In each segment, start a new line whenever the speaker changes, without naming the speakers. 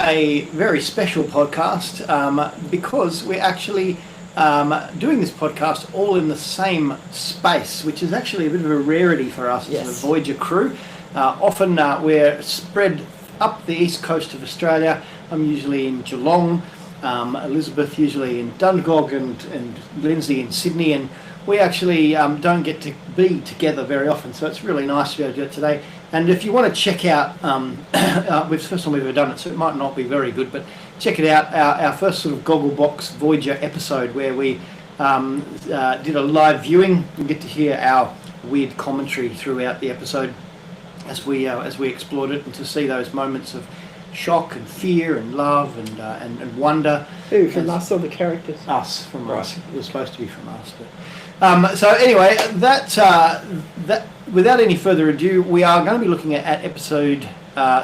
a very special podcast because we're actually doing this podcast all in the same space, which is actually a bit of a rarity for us as a Voyager crew. Often we're spread up the east coast of Australia. I'm usually in Geelong, Elizabeth usually in Dungog, and Lindsay in Sydney, and we actually don't get to be together very often, so it's really nice to be able to do it today. And if you want to check out, it's the first time we've ever done it, so it might not be very good, but check it out, our first sort of Gogglebox Voyager episode where we did a live viewing. You get to hear our weird commentary throughout the episode as we explored it, and to see those moments of shock and fear and love and wonder.
Who, from us or the characters?
Us, from us. It was supposed to be from us. But so anyway, that without any further ado, we are going to be looking at episode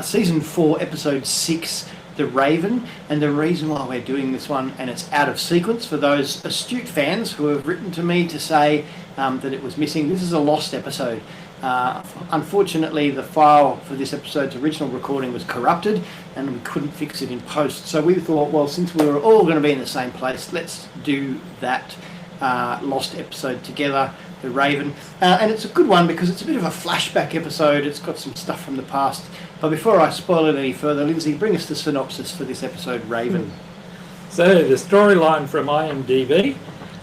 season 4, episode 6, The Raven. And the reason why we're doing this one, and it's out of sequence for those astute fans who have written to me to say that it was missing. This is a lost episode. Unfortunately, the file for this episode's original recording was corrupted and we couldn't fix it in post. So we thought, well, since we were all going to be in the same place, let's do that lost episode together, The Raven. And it's a good one because it's a bit of a flashback episode. It's got some stuff from the past. But before I spoil it any further, Lindsay, bring us the synopsis for this episode, Raven.
So the storyline from IMDb.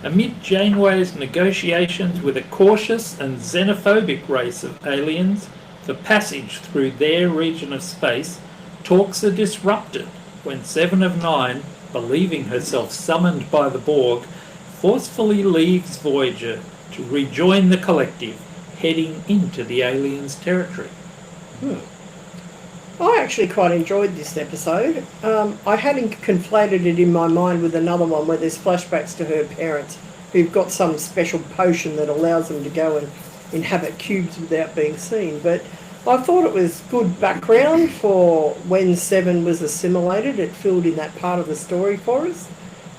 Amid Janeway's negotiations with a cautious and xenophobic race of aliens for passage through their region of space, talks are disrupted when Seven of Nine, believing herself summoned by the Borg, forcefully leaves Voyager to rejoin the collective, heading into the aliens' territory.
I actually quite enjoyed this episode. I hadn't conflated it in my mind with another one where there's flashbacks to her parents who've got some special potion that allows them to go and inhabit cubes without being seen. But I thought it was good background for when Seven was assimilated. It filled in that part of the story for us.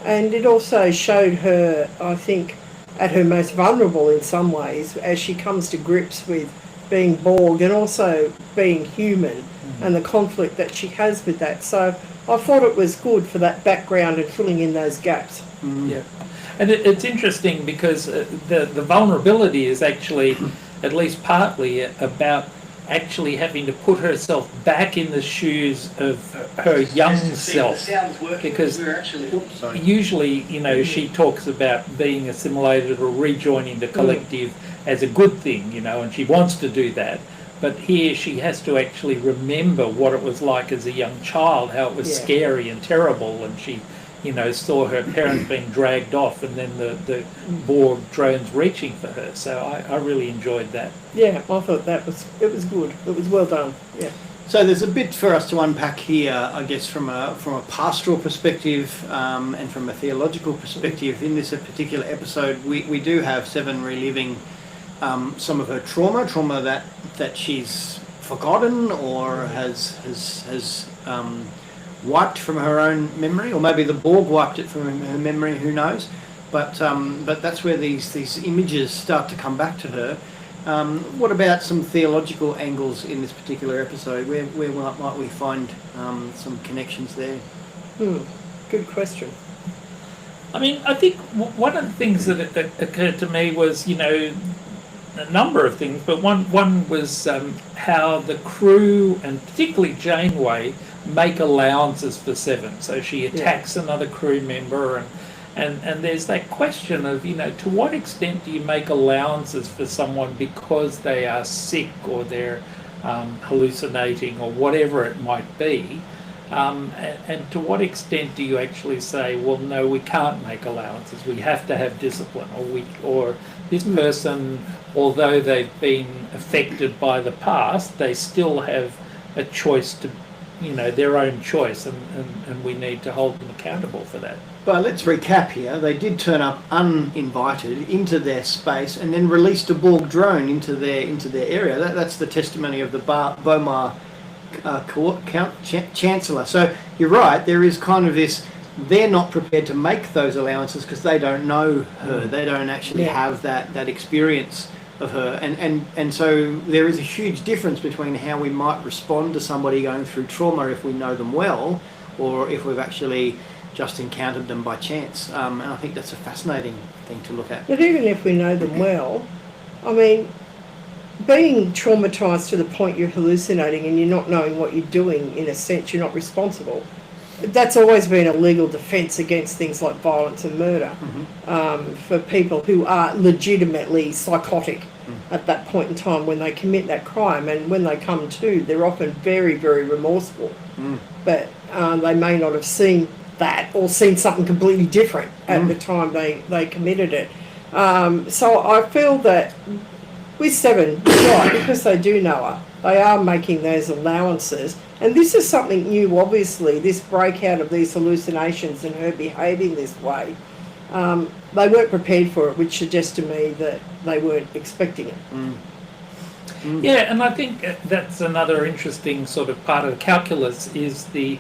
And it also showed her, I think, at her most vulnerable in some ways as she comes to grips with being Borg and also being human, and the conflict that she has with that. So I thought it was good for that background and filling in those gaps.
Yeah, and it's interesting because the vulnerability is actually, at least partly, about actually having to put herself back in the shoes of her young self, because usually, you know, she talks about being assimilated or rejoining the collective as a good thing, you know, and she wants to do that. But here she has to actually remember what it was like as a young child, how it was scary and terrible, and she, you know, saw her parents being dragged off and then the Borg drones reaching for her. So I really enjoyed that.
Yeah, I thought it was good. It was well done. Yeah.
So there's a bit for us to unpack here, I guess, from a pastoral perspective and from a theological perspective. In this particular episode, we do have Seven reliving some of her trauma that she's forgotten or has wiped from her own memory, or maybe the Borg wiped it from her memory. Who knows? But that's where these images start to come back to her. What about some theological angles in this particular episode? Where might we find some connections there?
Good question.
I mean, I think one of the things that occurred to me was, you know, a number of things, but one was how the crew, and particularly Janeway, make allowances for Seven. So she attacks another crew member, and there's that question of, you know, to what extent do you make allowances for someone because they are sick or they're hallucinating or whatever it might be, and to what extent do you actually say, well, no, we can't make allowances, we have to have discipline, or this person, although they've been affected by the past, they still have a choice to, you know, their own choice, and we need to hold them accountable for that.
But let's recap here. They did turn up uninvited into their space and then released a Borg drone into their area. That's the testimony of the Bomar Chancellor. So you're right, there is kind of this, they're not prepared to make those allowances because they don't know her. They don't actually have that experience of her. And so there is a huge difference between how we might respond to somebody going through trauma if we know them well, or if we've actually just encountered them by chance. And I think that's a fascinating thing to look at.
But even if we know them well, I mean, being traumatised to the point you're hallucinating and you're not knowing what you're doing, in a sense, you're not responsible. That's always been a legal defence against things like violence and murder, for people who are legitimately psychotic at that point in time when they commit that crime. And when they come to, they're often very, very remorseful. But they may not have seen that or seen something completely different at the time they committed it. So I feel that with Seven, right, because they do know her, they are making those allowances. And this is something new, obviously, this breakout of these hallucinations and her behaving this way. They weren't prepared for it, which suggests to me that they weren't expecting it.
Yeah, and I think that's another interesting sort of part of the calculus is the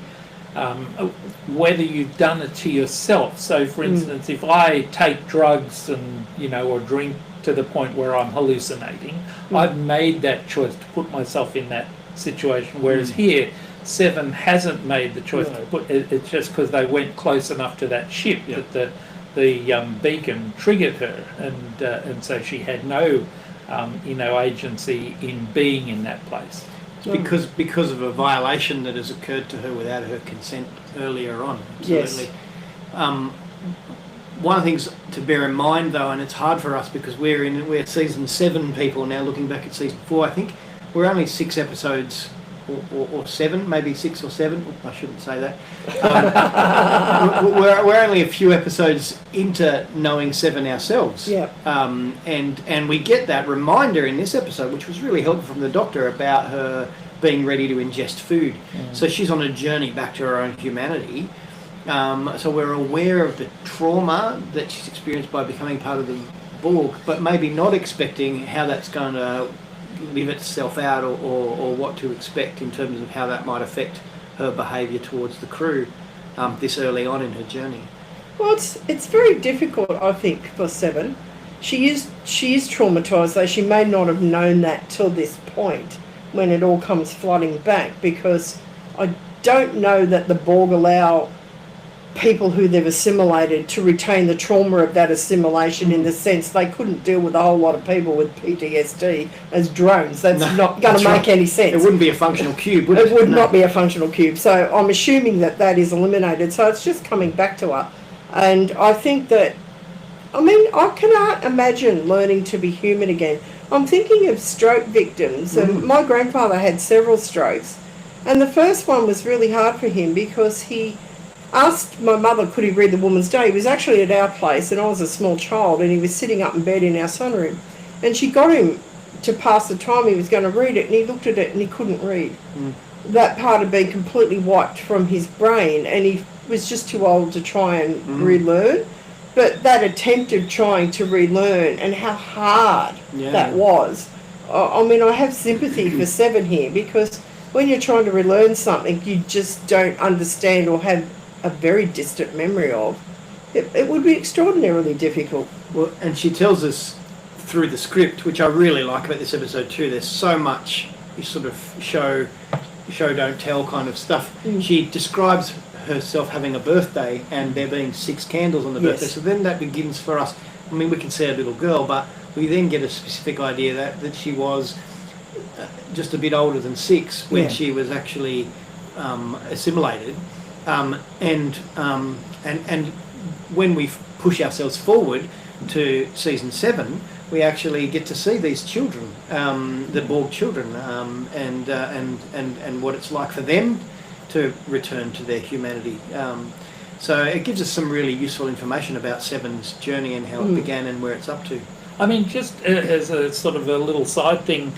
whether you've done it to yourself. So, for instance, if I take drugs and, or drink to the point where I'm hallucinating, I've made that choice to put myself in that situation, whereas here, Seven hasn't made the choice to put it's just because they went close enough to that ship that the beacon triggered her, and so she had no agency in being in that place.
Because of a violation that has occurred to her without her consent earlier on. Absolutely.
Yes.
One of the things to bear in mind, though, and it's hard for us because we're season 7 people now, looking back at season 4. I think we're only 6 episodes, or 7, maybe 6 or 7. I shouldn't say that. We're only a few episodes into knowing Seven ourselves.
Yeah.
And we get that reminder in this episode, which was really helpful from the doctor, about her being ready to ingest food. So she's on a journey back to her own humanity. So we're aware of the trauma that she's experienced by becoming part of the Borg, but maybe not expecting how that's going to live itself out, or what to expect in terms of how that might affect her behaviour towards the crew this early on in her journey.
Well, it's very difficult, I think, for Seven. She is traumatised, though she may not have known that till this point when it all comes flooding back, because I don't know that the Borg allow people who they've assimilated to retain the trauma of that assimilation, in the sense they couldn't deal with a whole lot of people with PTSD as drones. That's not going to make any sense.
It wouldn't be a functional cube, would it?
It would not be a functional cube. So I'm assuming that is eliminated. So it's just coming back to her. And I think that, I cannot imagine learning to be human again. I'm thinking of stroke victims. And my grandfather had several strokes. And the first one was really hard for him because he asked my mother, could he read The Woman's Day? He was actually at our place and I was a small child, and he was sitting up in bed in our sunroom. And she got him to pass the time he was going to read it, and he looked at it and he couldn't read. That part had been completely wiped from his brain, and he was just too old to try and relearn. But that attempt of trying to relearn and how hard that was, I have sympathy for Seven here, because when you're trying to relearn something you just don't understand or have a very distant memory of, it would be extraordinarily difficult.
Well, and she tells us through the script, which I really like about this episode too, there's so much sort of show don't tell kind of stuff. She describes herself having a birthday and there being 6 candles on the birthday. So then that begins for us. We can see a little girl, but we then get a specific idea that she was just a bit older than 6 when she was actually assimilated. And when we push ourselves forward to season 7, we actually get to see these children, the Borg children, and what it's like for them to return to their humanity. So it gives us some really useful information about Seven's journey and how it began and where it's up to.
Just as a sort of a little side thing,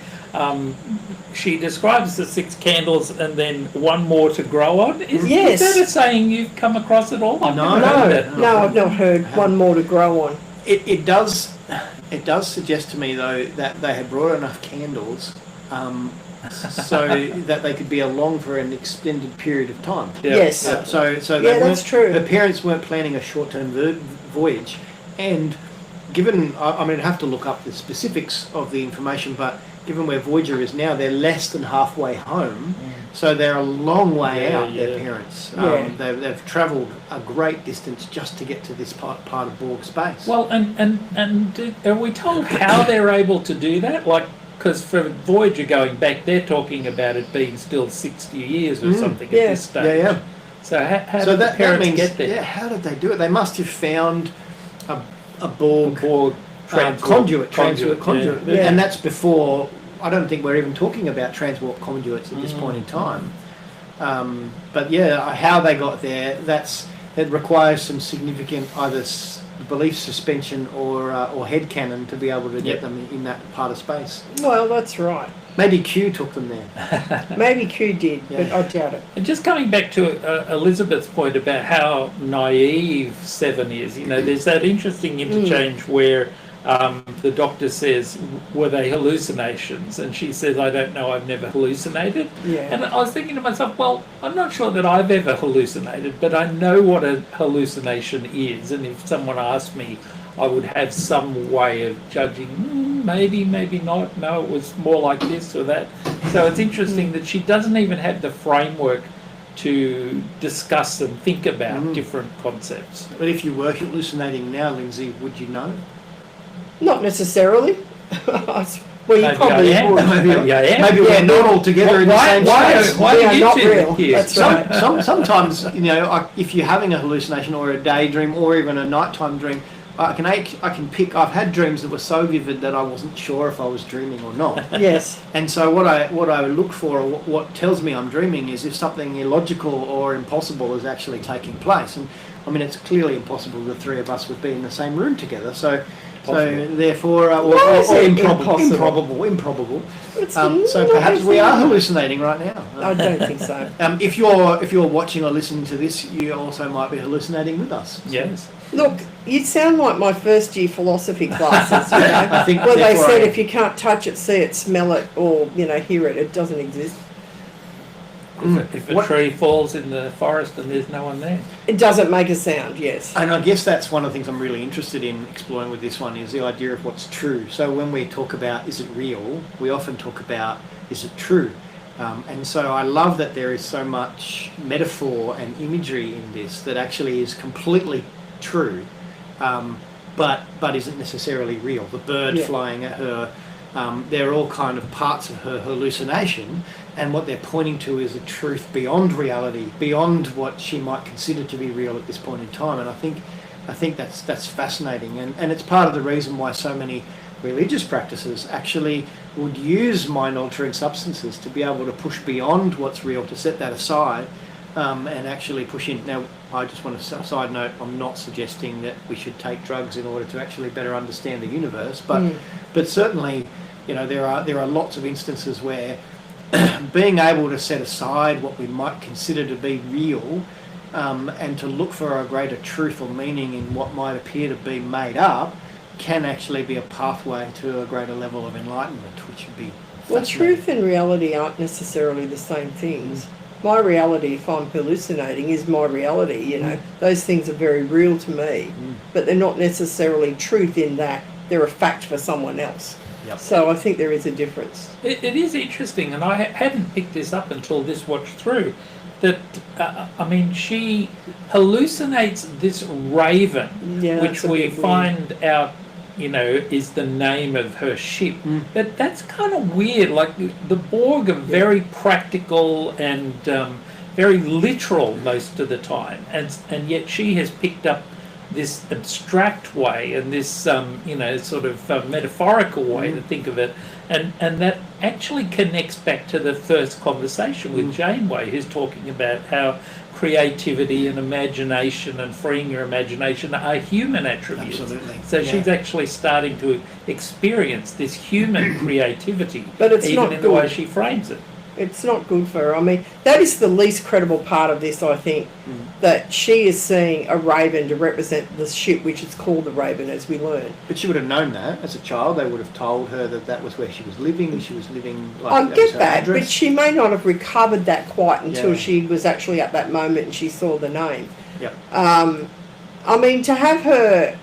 she describes the 6 candles and then one more to grow on. Is that a saying you've come across at all?
No, I've not heard one more to grow on.
It does suggest to me, though, that they had brought enough candles so that they could be along for an extended period of time.
Yes.
So
that's true.
Her parents weren't planning a short-term voyage, and given, I'd have to look up the specifics of the information, but given where Voyager is now, they're less than halfway home. So they're a long way
Yeah,
out, their
yeah.
parents.
Yeah.
They've travelled a great distance just to get to this part of Borg space.
Well, and are we told how they're able to do that? Like, because for Voyager going back, they're talking about it being still 60 years or something
Yeah.
at this stage.
Yeah.
So how
So
did the
that
parents
means,
get there?
yeah, how did they do it? They must have found a Borg
Transport
conduit.
Yeah.
And that's before, I don't think we're even talking about transport conduits at this point in time. But yeah, how they got there, it requires some significant either belief suspension or headcanon to be able to get
Yep.
them in that part of space.
Well, that's right.
Maybe Q took them there.
Maybe Q did, but
Yeah.
I doubt it.
And just coming back to Elizabeth's point about how naive Seven is, there's that interesting interchange where the doctor says, were they hallucinations? And she says, I don't know, I've never hallucinated.
Yeah.
And I was thinking to myself, well, I'm not sure that I've ever hallucinated, but I know what a hallucination is. And if someone asked me, I would have some way of judging, maybe, maybe not. No, it was more like this or that. So it's interesting that she doesn't even have the framework to discuss and think about different concepts.
But if you were hallucinating now, Lindsay, would you know?
Not necessarily. Well, you
Maybe
probably
I am.
would.
Maybe I am.
Maybe we're not all together in the same space.
Why
We
are
are
you
not
two
real.
here?
That's right.
Sometimes, if you're having a hallucination or a daydream or even a nighttime dream, I can pick. I've had dreams that were so vivid that I wasn't sure if I was dreaming or not.
Yes.
And so what I look for, or what tells me I'm dreaming, is if something illogical or impossible is actually taking place. And I mean, it's clearly impossible the three of us would be in the same room together. So therefore,
Why is
or
it
improbable.
It's
So
not
perhaps we are
impossible.
hallucinating right now.
I don't think so.
If you're watching or listening to this, you also might be hallucinating with us.
Yes.
Look, you sound like my first year philosophy classes,
I think
where they
therefore
said
I-
if you can't touch it, see it, smell it, or hear it, it doesn't exist.
If a tree falls in the forest and there's no one there.
It doesn't make a sound. Yes.
And I guess that's one of the things I'm really interested in exploring with this one is the idea of what's true. So when we talk about is it real, we often talk about is it true. And so I love that there is so much metaphor and imagery in this that actually is completely true, but isn't necessarily real. The bird
Yeah.
flying at her, they're all kind of parts of her hallucination, and what they're pointing to is a truth beyond reality, beyond what she might consider to be real at this point in time. And I think that's fascinating, and it's part of the reason why so many religious practices actually would use mind-altering substances to be able to push beyond what's real, to set that aside, and actually push in. Now, I just want to side note, I'm not suggesting that we should take drugs in order to actually better understand the universe, but certainly, there are lots of instances where being able to set aside what we might consider to be real, and to look for a greater truth or meaning in what might appear to be made up, can actually be a pathway to a greater level of enlightenment, which would be
Well,
fascinating.
truth and reality aren't necessarily the same things. My reality, if I'm hallucinating, is my reality. Those things are very real to me, but they're not necessarily truth in that they're a fact for someone else.
Yep.
So I think there is a difference.
It is interesting, and I hadn't picked this up until this watch through, that, she hallucinates this raven,
Yeah,
which
that's a
we
bit weird.
find out, is the name of her ship. But that's kind of weird. Like, the Borg are very practical and very literal most of the time, and yet she has picked up this abstract way and this sort of metaphorical way to think of it, and that actually connects back to the first conversation with Janeway, who's talking about how creativity and imagination and freeing your imagination are human attributes.
Absolutely.
So
Yeah.
she's actually starting to experience this human creativity,
But it's
even
not
in the way
good.
she frames it.
It's not good for her. I mean, that is the least credible part of this, I think, that she is seeing a raven to represent the ship, which is called the Raven, as we learn.
But she would have known that as a child. They would have told her that was where she was living. She was living like
I
that was
get
her
that,
address.
but she may not have recovered that quite until
Yeah.
she was actually at that moment and she saw the name.
Yep.
To have her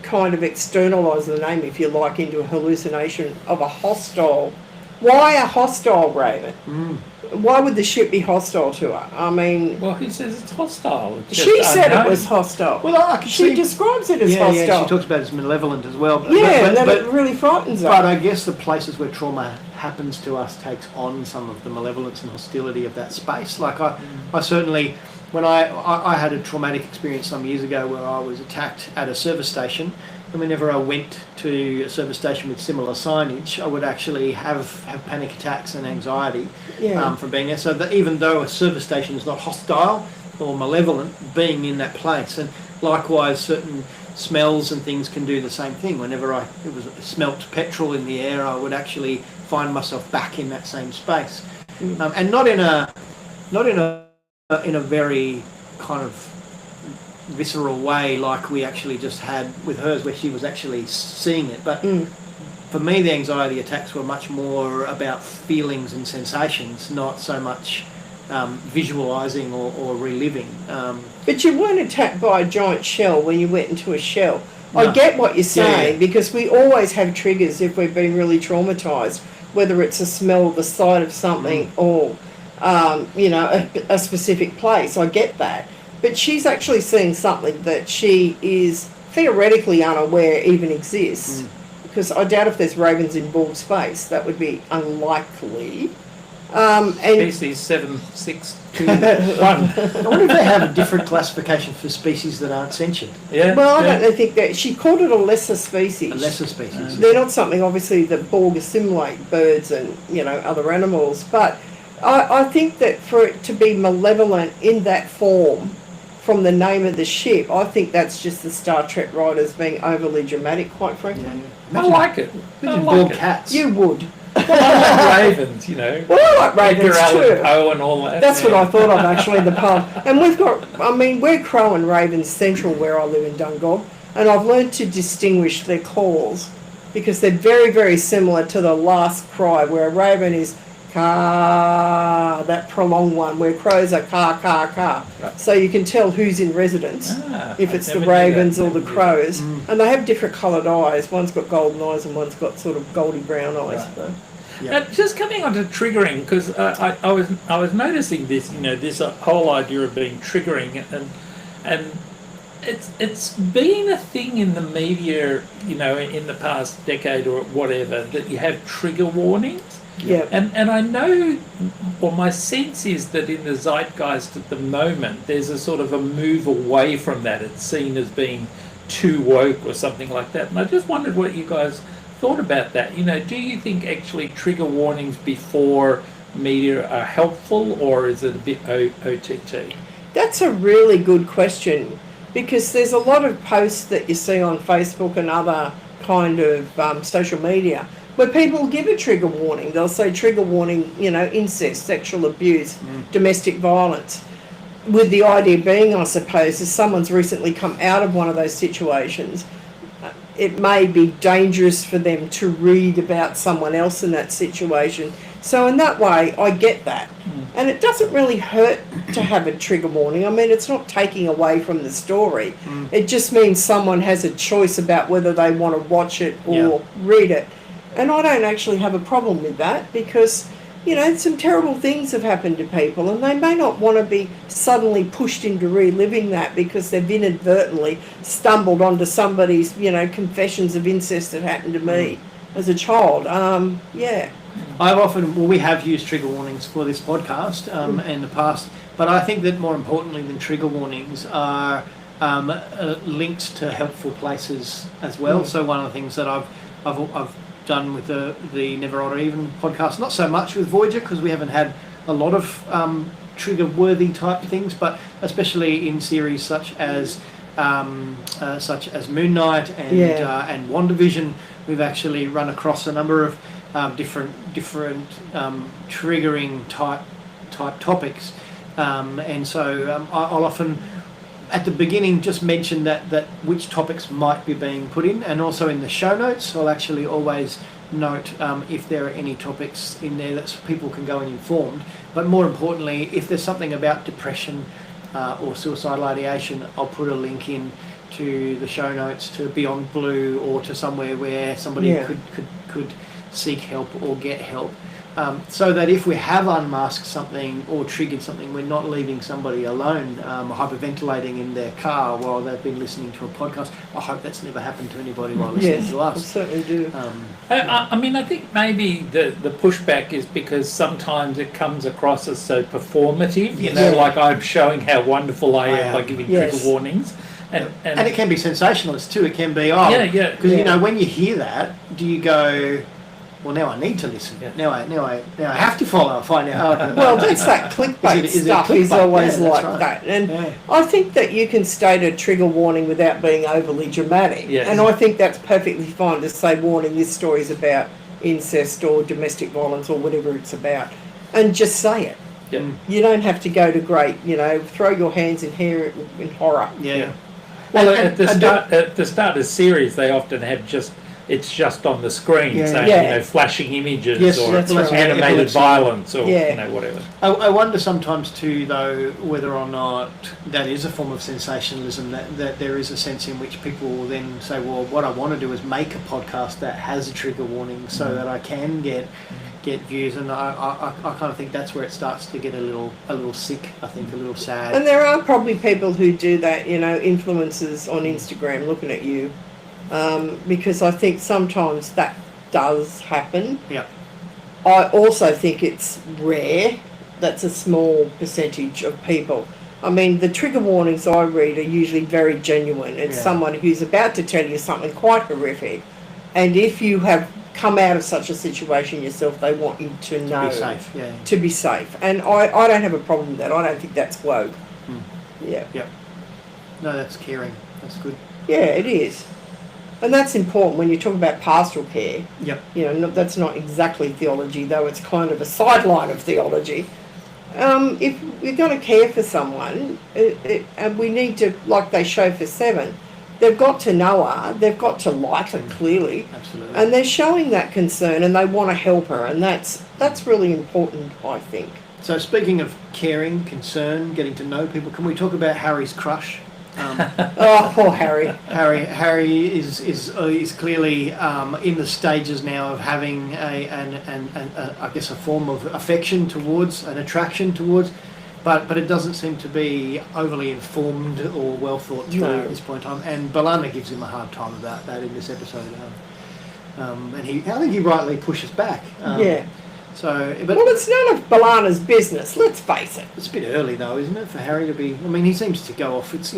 kind of externalise the name, if you like, into a hallucination of a hostile Why a hostile raven?
Mm.
Why would the ship be hostile to her? I mean,
Well, who says it's hostile? It's
she
just
said it
unknown.
was hostile.
Well, I can
She
see.
describes it as
Yeah,
hostile.
yeah, she talks about it as malevolent as well. But,
Yeah, and then
but,
it really frightens her.
but I guess the places where trauma happens to us takes on some of the malevolence and hostility of that space. Like I certainly, when I had a traumatic experience some years ago where I was attacked at a service station, and whenever I went to a service station with similar signage, I would actually have panic attacks and anxiety
Yeah.
from being there. So that even though a service station is not hostile or malevolent, being in that place, and likewise certain smells and things can do the same thing. Whenever it was smelt petrol in the air, I would actually find myself back in that same space, and not in a very kind of visceral way like we actually just had with hers, where she was actually seeing it. But for me, the anxiety attacks were much more about feelings and sensations, not so much visualising or reliving.
But you weren't attacked by a giant shell when you went into a shell.
No.
I get what you're saying,
Yeah.
because we always have triggers if we've been really traumatised, whether it's a smell, the sight of something, or a specific place. I get that. But she's actually seeing something that she is theoretically unaware even exists. Because I doubt if there's ravens in bald space. That would be unlikely. And
Species 7621.
I wonder if they have a different classification for species that aren't sentient,
Yeah.
well,
yeah.
I don't think that she called it a lesser species.
a lesser species.
They're not something, obviously, that Borg assimilate birds and, other animals. But I think that for it to be malevolent in that form, from the name of the ship, I think that's just the Star Trek writers being overly dramatic, quite frankly.
Yeah.
I like it. I
Imagine
like
bald
it.
cats.
You would.
I like ravens,
Well, I like ravens
Edgar Allan
too.
Poe and all that.
That's what
yeah.
I thought of actually in the pub. And we're Crow and Ravens Central where I live in Dungog, and I've learned to distinguish their calls because they're very, very similar to the last cry, where a raven is ka, that prolonged one, where crows are ka, ka, ka.
Right.
So you can tell who's in residence, if
I
it's the
never knew
ravens
that.
or the
Never knew
crows. And they have different coloured eyes. One's got golden eyes and one's got sort of goldy brown eyes.
Right.
So.
Yeah.
Just coming on to triggering, because I was noticing this, this whole idea of being triggering, and it's been a thing in the media, in the past decade or whatever, that you have trigger warnings.
Yeah.
And I know, or my sense is that in the zeitgeist at the moment, there's a sort of a move away from that. It's seen as being too woke or something like that. And I just wondered what you guys thought about that. Do you think actually trigger warnings before media are helpful, or is it a bit OTT?
That's a really good question, because there's a lot of posts that you see on Facebook and other kind of social media where people give a trigger warning. They'll say trigger warning, incest, sexual abuse, domestic violence, with the idea being, I suppose, if someone's recently come out of one of those situations, it may be dangerous for them to read about someone else in that situation. So in that way, I get that. And it doesn't really hurt to have a trigger warning. I mean, it's not taking away from the story. It just means someone has a choice about whether they want to watch it or read it. And I don't actually have a problem with that, because, some terrible things have happened to people, and they may not want to be suddenly pushed into reliving that because they've inadvertently stumbled onto somebody's, confessions of incest that happened to me as a child.
We have used trigger warnings for this podcast in the past, but I think that more importantly than trigger warnings are links to helpful places as well. So one of the things that I've done with the Never or Even podcast, not so much with Voyager because we haven't had a lot of trigger-worthy type things, but especially in series such as Moon Knight and WandaVision, we've actually run across a number of different triggering type topics, and so I'll often at the beginning just mention that which topics might be being put in, and also in the show notes I'll actually always note if there are any topics in there that people can go and informed. But more importantly, if there's something about depression or suicidal ideation, I'll put a link in to the show notes to Beyond Blue or to somewhere where somebody could seek help or get help. So that if we have unmasked something or triggered something, we're not leaving somebody alone, hyperventilating in their car while they've been listening to a podcast. I hope that's never happened to anybody while listening to
I
us.
certainly do.
I mean, I think maybe the pushback is because sometimes it comes across as so performative, you know,
Yeah.
like I'm showing how wonderful I am by
am.
giving
Yes.
trigger warnings. And
it can be sensationalist too. It can be,
Yeah,
because
Yeah.
you know, when you hear that, do you go, well, now I need to listen.
Yeah.
Now I have to follow and find out. How
Well, that's that clickbait
Is it
stuff is
clickbait?
always
Yeah, that's
like
right.
that. And
Yeah.
I think that you can state a trigger warning without being overly dramatic.
Yes.
And I think that's perfectly fine to say, warning, this story is about incest or domestic violence or whatever it's about. And just say it.
yeah.
You don't have to go to great, throw your hands in hair in horror.
Yeah.
Well,
And-
at the
and
start of series, they often have it's just on the screen,
Yeah.
saying
Yeah.
flashing images
Yes,
or
that's right.
animated
Epilepsy.
violence or
Yeah.
whatever.
I wonder sometimes too, though, whether or not that is a form of sensationalism, that there is a sense in which people will then say, well, what I want to do is make a podcast that has a trigger warning so that I can get views, and I kind of think that's where it starts to get a little sick, I think, a little sad.
And there are probably people who do that, influencers on Instagram looking at you, because I think sometimes that does happen.
Yeah.
I also think it's rare. That's a small percentage of people. I mean, the trigger warnings I read are usually very genuine. It's
Yeah.
someone who's about to tell you something quite horrific, and if you have come out of such a situation yourself, they want you to know.
Be safe, yeah.
To be safe. And I don't have a problem with that. I don't think that's woke. Yeah.
No, that's caring. That's good.
Yeah, it is. And that's important when you talk about pastoral care.
Yep.
That's not exactly theology, though it's kind of a sideline of theology. If you're going to care for someone, and we need to, like they show for Seven, they've got to know her, they've got to like her clearly,
Absolutely.
and they're showing that concern and they want to help her, and that's really important, I think.
So speaking of caring, concern, getting to know people, can we talk about Harry's crush?
Oh, poor Harry.
Harry is clearly in the stages now of having I guess a form of affection towards, an attraction towards, but it doesn't seem to be overly informed or well thought through
No.
at this point in time. And Balana gives him a hard time about that in this episode. And I think he rightly pushes back.
Yeah.
So, but
Well, it's none of Balana's business, let's face it.
it's a bit early though, isn't it, for Harry to be? I mean, he seems to go off. It's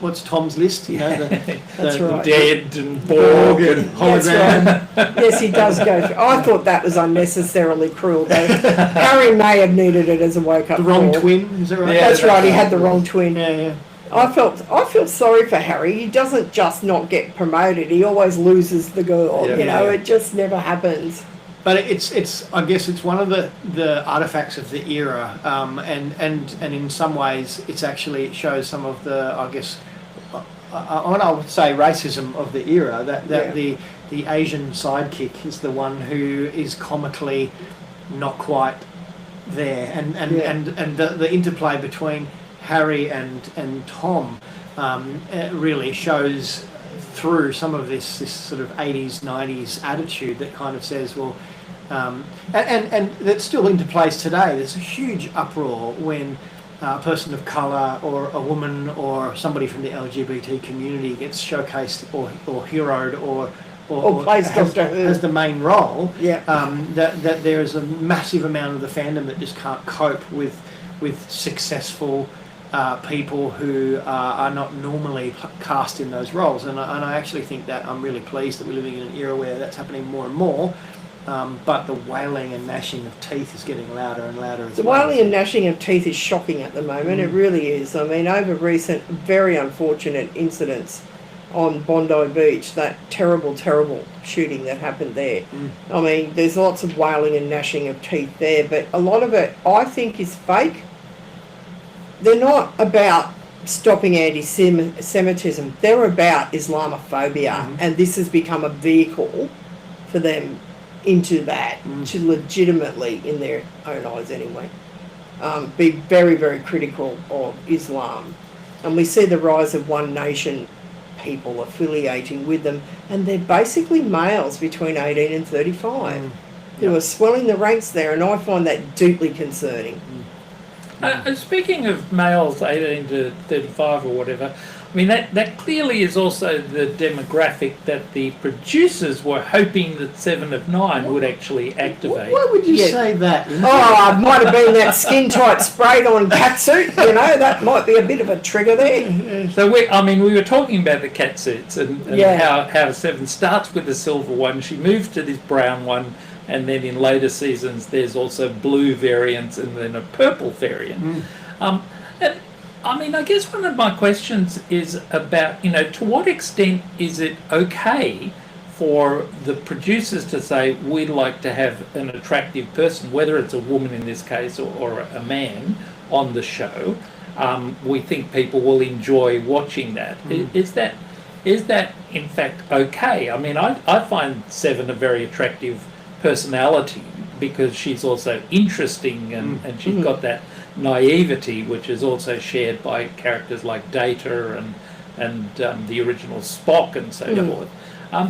what's Tom's list?
That's right.
Dead and Borg and
That's
hologram.
right. Yes, he does go through. I thought that was unnecessarily cruel, though. Harry may have needed it as a wake-up
The wrong
call.
twin, is that right?
Yeah,
That's right, he had the wrong twin.
Yeah.
I feel sorry for Harry. He doesn't just not get promoted, he always loses the girl.
Yeah.
It just never happens.
But it's I guess it's one of the artifacts of the era, and in some ways it shows some of the, I guess, I would say racism of the era, that
Yeah.
the Asian sidekick is the one who is comically not quite there, and the interplay between Harry and Tom really shows through some of this sort of 80s 90s attitude that kind of says, well, and that still interplays today. There's a huge uproar when a person of colour or a woman or somebody from the LGBT community gets showcased or heroed or
plays
has
Doctor Who.
has the main role.
Yeah.
That there is a massive amount of the fandom that just can't cope with successful people who are not normally cast in those roles, and I actually think that I'm really pleased that we're living in an era where that's happening more and more. But the wailing and gnashing of teeth is getting louder and louder as
The
well.
wailing and gnashing of teeth is shocking at the moment. It really is. I mean, over recent, very unfortunate incidents on Bondi Beach, that terrible, terrible shooting that happened there. I mean, there's lots of wailing and gnashing of teeth there, but a lot of it, I think, is fake. They're not about stopping anti-Semitism. They're about Islamophobia, and this has become a vehicle for them into that, to legitimately, in their own eyes anyway, be very, very critical of Islam. And we see the rise of One Nation people affiliating with them, and they're basically males between 18 and 35 who are swelling the ranks there, and I find that deeply concerning.
Speaking of males 18 to 35 or whatever, I mean, that clearly is also the demographic that the producers were hoping that 7 of 9 would actually activate.
Why would you say that?
Oh, it might have been that skin-tight sprayed-on catsuit, that might be a bit of a trigger there.
So, we were talking about the catsuits and how 7 starts with the silver one, she moves to this brown one, and then in later seasons there's also blue variants and then a purple variant. And I guess one of my questions is about, to what extent is it okay for the producers to say we'd like to have an attractive person, whether it's a woman in this case or a man on the show? We think people will enjoy watching that. Is that in fact okay? I mean, I find 7 a very attractive personality because she's also interesting and she's got that naivety which is also shared by characters like Data and the original Spock and so forth.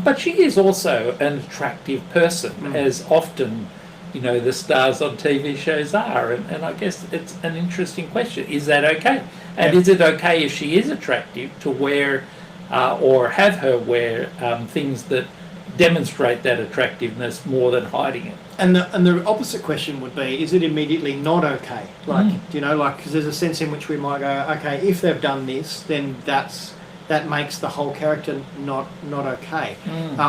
But she is also an attractive person, as often the stars on TV shows are, and I guess it's an interesting question. Is that okay? And is it okay if she is attractive to wear or have her wear things that demonstrate that attractiveness more than hiding it?
And the opposite question would be, is it immediately not okay? Because there's a sense in which we might go, okay, if they've done this, then that makes the whole character not okay.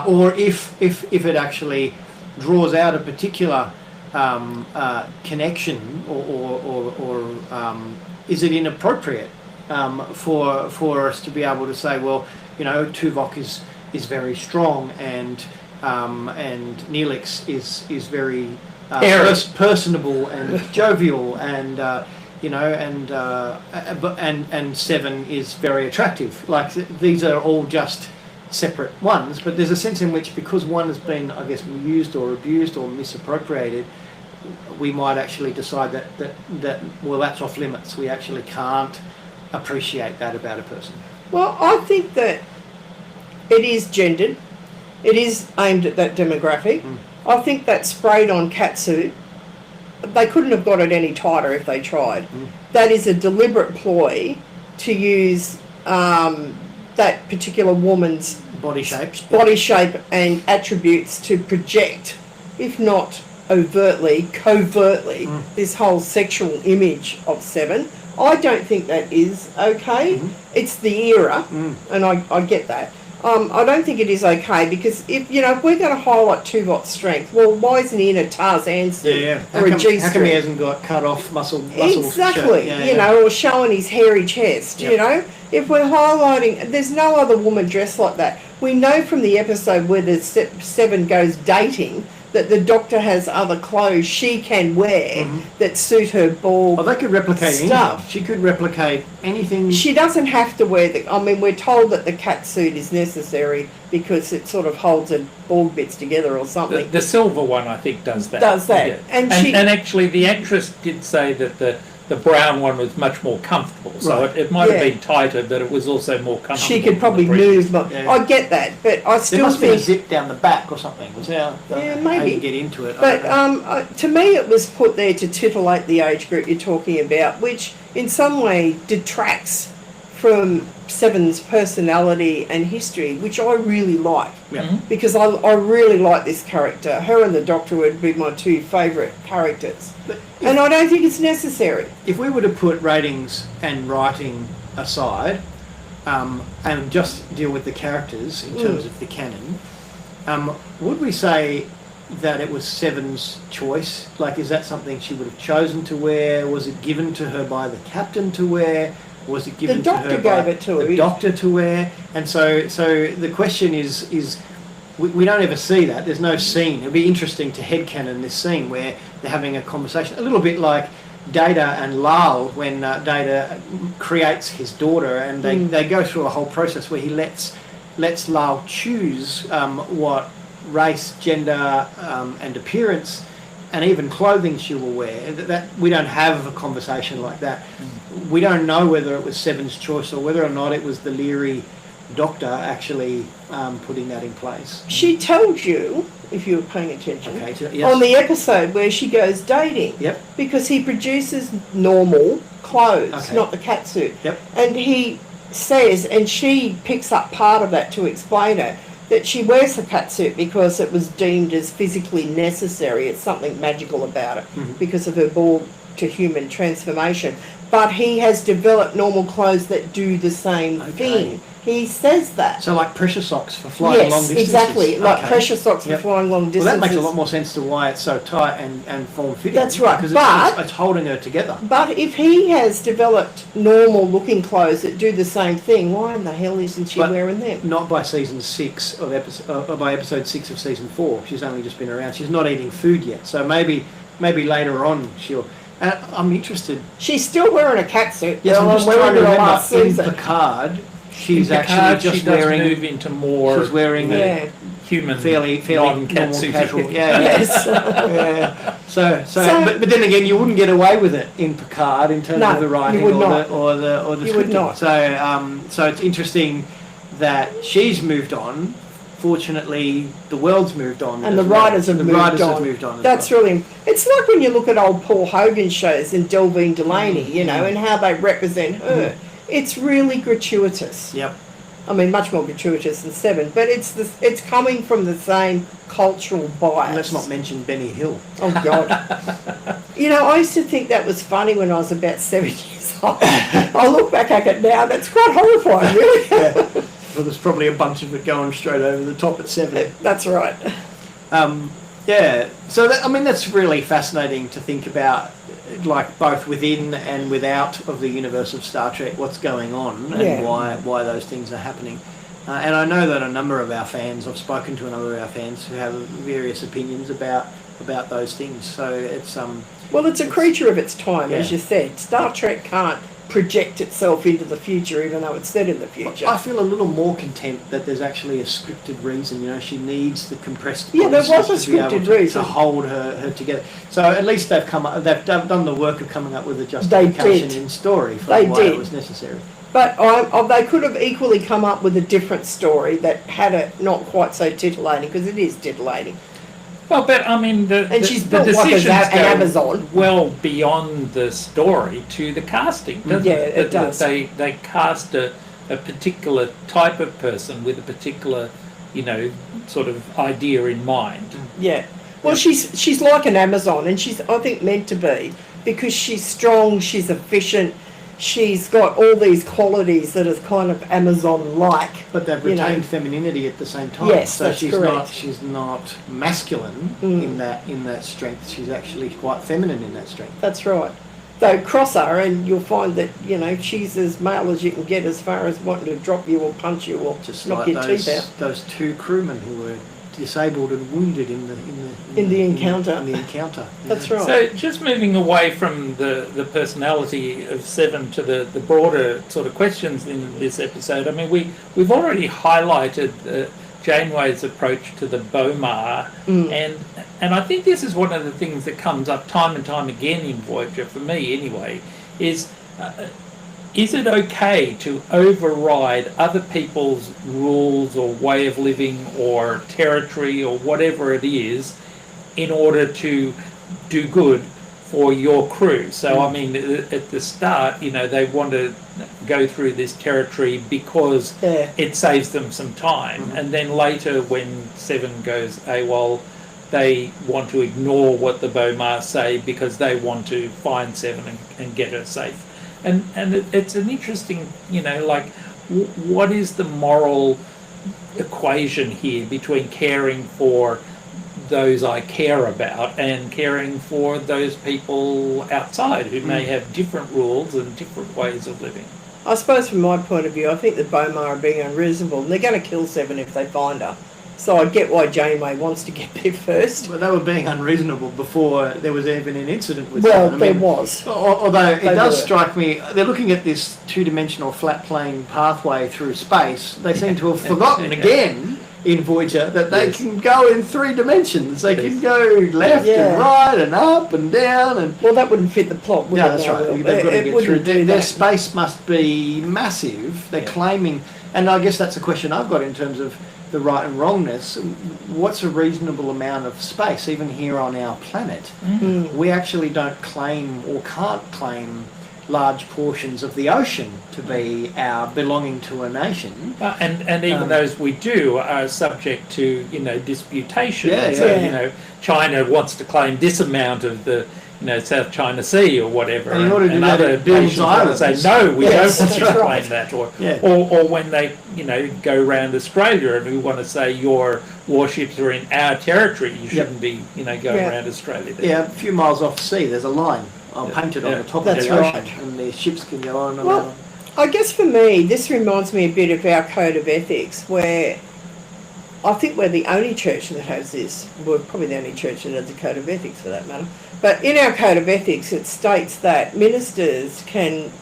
Or if it actually draws out a particular connection, or is it inappropriate for us to be able to say, well, Tuvok is very strong and Neelix is very personable and jovial and and 7 is very attractive. Like these are all just separate ones, but there's a sense in which because one has been, I guess, used or abused or misappropriated, we might actually decide that well, that's off limits. We actually can't appreciate that about a person.
Well, I think that it is gendered. It is aimed at that demographic. I think that sprayed-on catsuit, they couldn't have got it any tighter if they tried. That is a deliberate ploy to use that particular woman's
body shape
and attributes to project, if not overtly, covertly, this whole sexual image of 7. I don't think that is okay. It's the era, and I get that. I don't think it is okay because if we're going to highlight Tuvok's strength, well, why isn't he in a Tarzan suit or a G-string?
How come he hasn't got cut off muscle
exactly,
shirt?
Or showing his hairy chest, If we're highlighting, there's no other woman dressed like that. We know from the episode where the 7 goes dating that the Doctor has other clothes she can wear that suit her bald
they could replicate
stuff.
Anything. She could replicate anything.
She doesn't have to wear we're told that the cat suit is necessary because it sort of holds her bald bits together or something.
The silver one, I think, does that.
Yeah.
And actually the actress did say that the brown one was much more comfortable, so it might have been tighter, but it was also more comfortable.
She could probably move, but I get that, but I still
there must
think
be a zip down the back or something.
Maybe.
How you get into it.
But to me, it was put there to titillate the age group you're talking about, which in some way detracts from 7's personality and history, which I really like. Because I really like this character. Her and the Doctor would be my 2 favourite characters. And I don't think it's necessary.
If we were to put ratings and writing aside and just deal with the characters in terms of the canon, would we say that it was 7's choice? Like, is that something she would have chosen to wear? Was it given to her by the captain to wear? Was it given to her by the Doctor to wear? And so the question is we don't ever see that. There's no scene. It'd be interesting to headcanon this scene where they're having a conversation, a little bit like Data and Lal when Data creates his daughter, and they go through a whole process where he lets Lal choose what race, gender, and appearance, and even clothing she will wear. That we don't have a conversation like that. We don't know whether it was 7's choice or whether or not it was the Leary Doctor actually putting that in place.
She told you, if you were paying attention,
Okay, yes.
on the episode where she goes dating.
Yep.
Because he produces normal clothes,
Okay.
not the catsuit.
Yep.
And he says, and she picks up part of that to explain it, that she wears the catsuit because it was deemed as physically necessary. It's something magical about it because of her born to human transformation. But he has developed normal clothes that do the same thing. He says that.
So like pressure socks for flying long distances?
Exactly, like
Okay.
pressure socks for
Yep.
flying long distances.
Well, that makes a lot more sense to why it's so tight and form-fitting.
That's right,
Because
but-
it's holding her together.
But if he has developed normal looking clothes that do the same thing, why in the hell isn't she
But
wearing them?
Not by season 6 of by episode 6 of season 4. She's only just been around. She's not eating food yet. So maybe later on she'll... And I'm interested.
She's still wearing a catsuit.
Yes, I'm just
wearing
trying to
it
remember.
last
In
season.
Picard, she's
In
actually
Picard,
just
she does
wearing...
move into more
She's wearing
Yeah.
human,
fairly normal
non-catsuit.
casual. Yeah.
Yes.
Yeah. So,
So-
but then again, you wouldn't get away with it in Picard in terms
No,
of the writing
you would
or
not.
the
You would
scripting.
not.
So it's interesting that she's moved on. Fortunately, the world's moved on,
And the
as well.
writers have
The
moved
writers
on.
have moved on. As
That's
well.
really... It's like when you look at old Paul Hogan shows and Delvine Delaney, you know, and how they represent her. It's really gratuitous.
Yep.
I mean, much more gratuitous than Seven, but it's coming from the same cultural bias.
Let's not mention Benny Hill.
Oh, God. You know, I used to think that was funny when I was about 7 years old. I look back at it now, that's quite horrifying, really.
Well, there's probably a bunch of it going straight over the top at 7.
That's right.
Yeah, so that, I mean that's really fascinating to think about, like both within and without of the universe of Star Trek, what's going on and
Yeah.
why those things are happening. And I know that a number of our fans, I've spoken to a number of our fans who have various opinions about those things. So it's
Well, it's a creature of its time, as
Yeah.
you said. Star Trek can't project itself into the future, even though it's set in the future.
I feel a little more content that there's actually a scripted reason. You know, she needs the compressed.
Yeah, there was
promises
a
to be able
scripted
to
reason.
hold her together. So at least they've done the work of coming up with a justification
did.
in story for
They
why
did.
it was necessary.
But they could have equally come up with a different story that had it not quite so titillating, because it is titillating.
Well, but I mean,
And she's
the
built like
decisions
an
go
Amazon.
well beyond the story to the casting, doesn't
Yeah,
it?
it
That
does.
They cast a particular type of person with a particular, you know, sort of idea in mind.
Yeah. Well, she's like an Amazon, and she's, I think, meant to be, because she's strong, she's efficient, she's got all these qualities that are kind of Amazon-like.
But they've
You know.
retained femininity at the same time.
Yes,
so
that's correct.
she's not masculine in that strength. She's actually quite feminine in that strength.
That's right. Though cross her, and you'll find that, you know, she's as male as you can get, as far as wanting to drop you or punch you or
Just
knock
like
your teeth out.
those two crewmen who were disabled and wounded in
the encounter.
In the encounter.
That's
Yeah.
right.
So just moving away from the personality of Seven to the broader sort of questions in this episode, I mean, we've already highlighted Janeway's approach to the Bomar, and I think this is one of the things that comes up time and time again in Voyager, for me anyway, is it okay to override other people's rules or way of living or territory or whatever it is in order to do good for your crew? So, I mean, at the start, you know, they want to go through this territory because
Yeah.
it saves them some time. And then later, when Seven goes AWOL, they want to ignore what the Bomar say because they want to find Seven and get her safe. And it's an interesting, you know, like, what is the moral equation here between caring for those I care about and caring for those people outside who may have different rules and different ways of living?
I suppose from my point of view, I think the Bomar are being unreasonable, and they're going to kill Seven if they find her. So I get why Janeway wants to get there first.
Well, they were being unreasonable before there was even an incident with
Well,
them. I
there
mean,
was.
Although it
They
does
were.
strike me, they're looking at this two-dimensional flat plane pathway through space. They seem to have forgotten again in Voyager that they
Yes.
can go in 3 dimensions. They can
Yes.
go left
Yeah.
and right and up and down and...
Well, that wouldn't fit the plot, would
Yeah,
it?
that's
now,
right.
Will?
They've got to
It
get
wouldn't
through.
do
Their
that.
space must be massive. They're
Yeah.
claiming... And I guess that's a question I've got in terms of the right and wrongness. What's a reasonable amount of space, even here on our planet? We actually don't claim or can't claim large portions of the ocean to be our belonging to a nation.
And even those we do are subject to, disputation.
Yeah,
So,
yeah.
China wants to claim this amount of the, South China Sea or whatever.
And in order to do that,
other
it builds
nations want to say,
islands.
no, we
Yes,
don't want
that's
to
right.
claim that. Or,
Yeah.
or when they, go around Australia and we want to say your warships are in our territory, you shouldn't be, going
Yeah.
around Australia there.
Yeah, a few miles off sea, there's a line painted on
Yeah.
the top
That's
of the ocean,
right.
and the ships can go on and
Well,
on.
I guess for me, this reminds me a bit of our code of ethics, where I think we're the only church that has this. We're probably the only church that has a code of ethics, for that matter. But in our code of ethics, it states that ministers can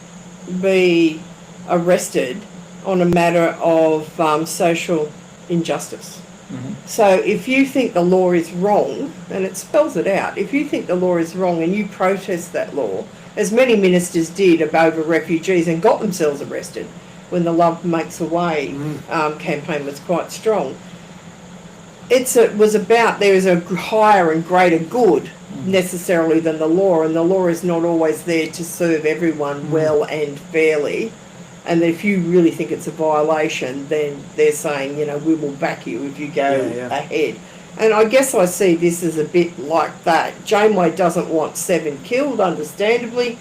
be arrested on a matter of social injustice. So if you think the law is wrong, and it spells it out, if you think the law is wrong and you protest that law, as many ministers did over refugees and got themselves arrested when the Love Makes a Way campaign was quite strong, it was about there is a higher and greater good necessarily than the law, and the law is not always there to serve everyone well and fairly. And if you really think it's a violation, then they're saying, we will back you if you go ahead. And I guess I see this as a bit like that. Janeway doesn't want 7 killed, understandably.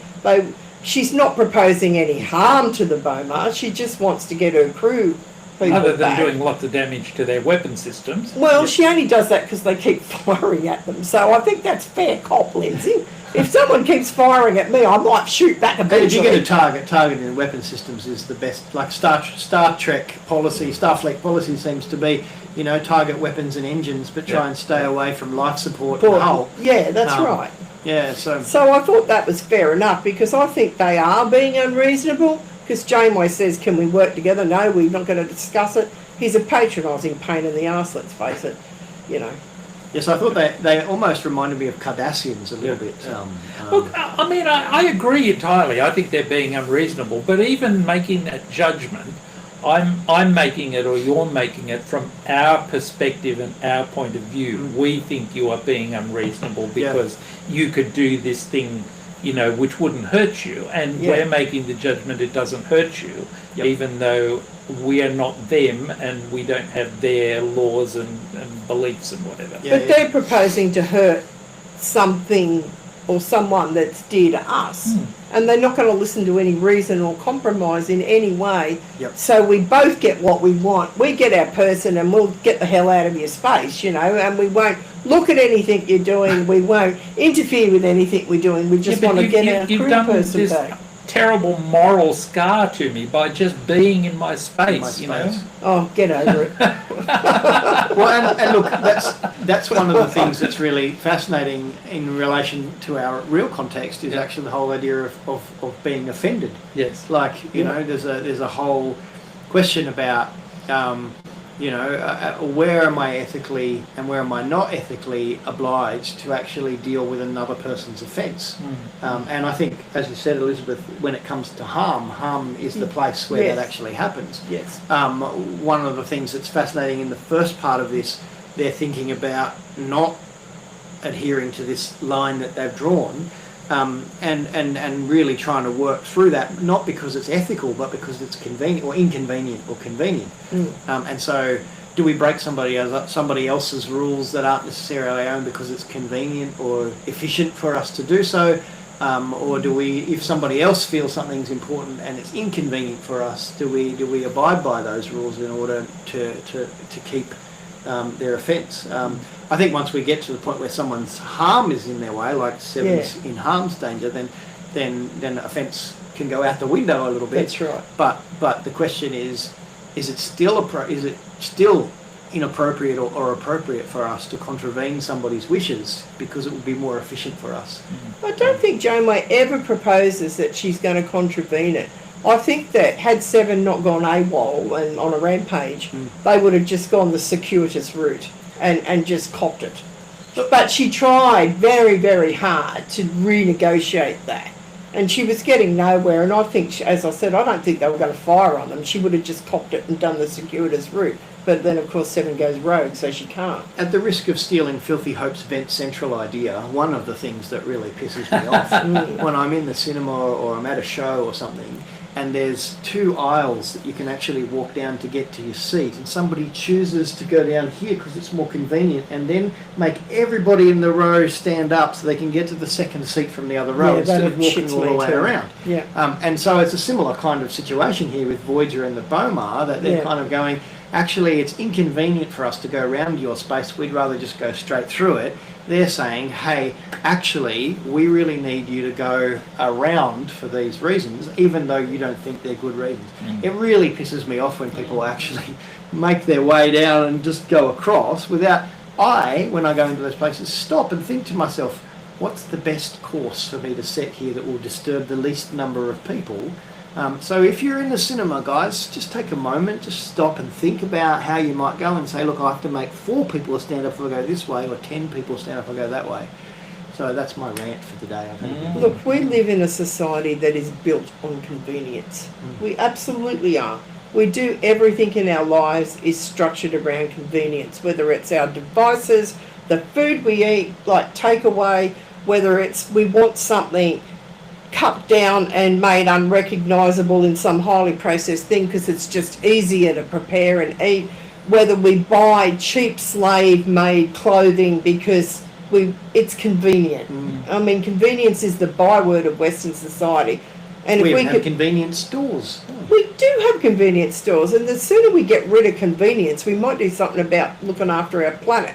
She's not proposing any harm to the Boma. She just wants to get her crew people
Other than
back.
doing lots of damage to their weapon systems.
Well, she only does that because they keep firing at them. So I think that's fair cop, Lindsay. If someone keeps firing at me, I might shoot back
If you're
eventually.
going to targeting weapon systems is the best. Like Star Trek policy, Starfleet policy seems to be, target weapons and engines, but try and stay away from life support and hull.
Yeah, that's right.
Yeah, so
So I thought that was fair enough, because I think they are being unreasonable, because Janeway says, can we work together? No, we're not going to discuss it. He's a patronising pain in the arse, let's face it,
yes, I thought they almost reminded me of Cardassians a little bit.
Look, I mean, I agree entirely. I think they're being unreasonable. But even making that judgment, I'm making it, or you're making it, from our perspective and our point of view. We think you are being unreasonable because you could do this thing, which wouldn't hurt you. And we're making the judgment it doesn't hurt you, even though we are not them and we don't have their laws and beliefs and whatever.
But they're proposing to hurt something or someone that's dear to us. And they're not going to listen to any reason or compromise in any way. So we both get what we want. We get our person and we'll get the hell out of your space, and we won't look at anything you're doing. We won't interfere with anything we're doing. We just want to get our
you've
crew
done
person
this
back.
terrible moral scar to me by just being in my space,
Oh, get over it.
Well, and look, that's one of the things that's really fascinating in relation to our real context is actually the whole idea of being offended.
Yes.
Like, there's a whole question about, where am I ethically and where am I not ethically obliged to actually deal with another person's offence? And I think, as you said, Elizabeth, when it comes to harm is the place where that actually happens.
Yes.
One of the things that's fascinating in the first part of this, they're thinking about not adhering to this line that they've drawn, and really trying to work through that, not because it's ethical, but because it's convenient or inconvenient or convenient. And so, do we break somebody else's rules that aren't necessarily our own because it's convenient or efficient for us to do so? Or do we, if somebody else feels something's important and it's inconvenient for us, do we abide by those rules in order to keep their offence? I think once we get to the point where someone's harm is in their way, like Seven's in harm's danger, then offence can go out the window a little bit.
That's right.
But the question is it still inappropriate or appropriate for us to contravene somebody's wishes because it would be more efficient for us?
I don't think Janeway ever proposes that she's going to contravene it. I think that had Seven not gone AWOL and on a rampage, they would have just gone the circuitous route and just copped it. But she tried very, very hard to renegotiate that. And she was getting nowhere, and I think, as I said, I don't think they were going to fire on them. She would have just copped it and done the circuitous route. But then, of course, Seven goes rogue, so she can't.
At the risk of stealing Filthy Hope's Vent Central idea, one of the things that really pisses me off when I'm in the cinema or I'm at a show or something, and there's 2 aisles that you can actually walk down to get to your seat, and somebody chooses to go down here because it's more convenient, and then make everybody in the row stand up so they can get to the second seat from the other row instead of walking all the way around.
Yeah.
And so it's a similar kind of situation here with Voyager and the Bomar, that they're kind of going, actually it's inconvenient for us to go around your space, we'd rather just go straight through it. They're saying, hey, actually, we really need you to go around for these reasons, even though you don't think they're good reasons. It really pisses me off when people actually make their way down and just go across without, when I go into those places, stop and think to myself, what's the best course for me to set here that will disturb the least number of people? So if you're in the cinema, guys, just take a moment, just stop and think about how you might go and say, look, I have to make 4 people stand up if I go this way, or 10 people stand up if I go that way. So that's my rant for today, I think.
Look, we live in a society that is built on convenience. We absolutely are. We do everything in our lives is structured around convenience, whether it's our devices, the food we eat, like takeaway, whether it's we want something cut down and made unrecognisable in some highly processed thing because it's just easier to prepare and eat, whether we buy cheap slave-made clothing because it's convenient. I mean, convenience is the byword of Western society. And
we
if we
have
could,
convenience stores.
we do have convenience stores, and the sooner we get rid of convenience, we might do something about looking after our planet.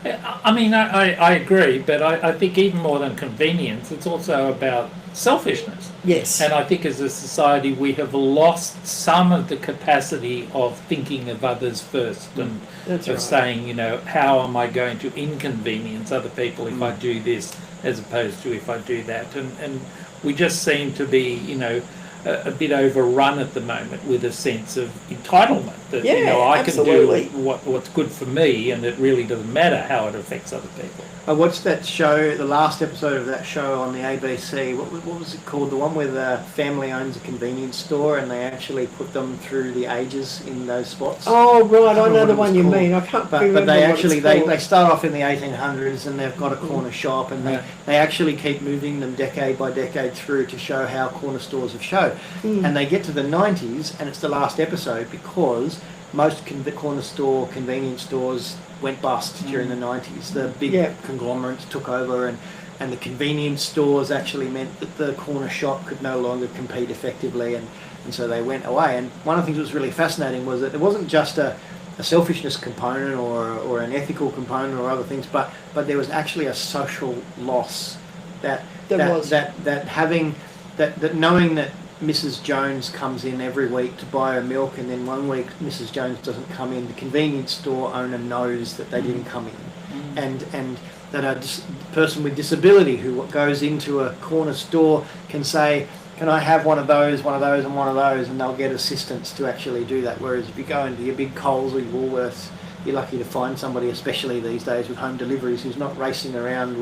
I mean, I agree, but I think even more than convenience, it's also about selfishness.
Yes.
And I think as a society we have lost some of the capacity of thinking of others first and
That's
of
right.
saying, you know, how am I going to inconvenience other people if I do this as opposed to if I do that. And we just seem to be, you know, a bit overrun at the moment with a sense of entitlement that, you
Yeah,
know, I
absolutely.
can do what's good for me and it really doesn't matter how it affects other people.
I watched that show, the last episode of that show on the ABC. What was it called? The one where the family owns a convenience store and they actually put them through the ages in those spots.
Oh, right, I know
what
the
it was
one you
called.
mean. I can't
But
remember
they
what
actually,
it's called.
they start off in the 1800s and they've got a corner shop and they actually keep moving them decade by decade through to show how corner stores have showed. And they get to the 90s and it's the last episode because most the corner store convenience stores went bust during the 90s. The big conglomerates took over and the convenience stores actually meant that the corner shop could no longer compete effectively and so they went away. And one of the things that was really fascinating was that it wasn't just a selfishness component or an ethical component or other things, but there was actually a social loss that knowing that Mrs. Jones comes in every week to buy her milk and then one week Mrs. Jones doesn't come in, the convenience store owner knows that they didn't come in. And that a person with disability who goes into a corner store can say, can I have one of those and one of those, and they'll get assistance to actually do that. Whereas if you go into your big Coles or your Woolworths, you're lucky to find somebody, especially these days with home deliveries, who's not racing around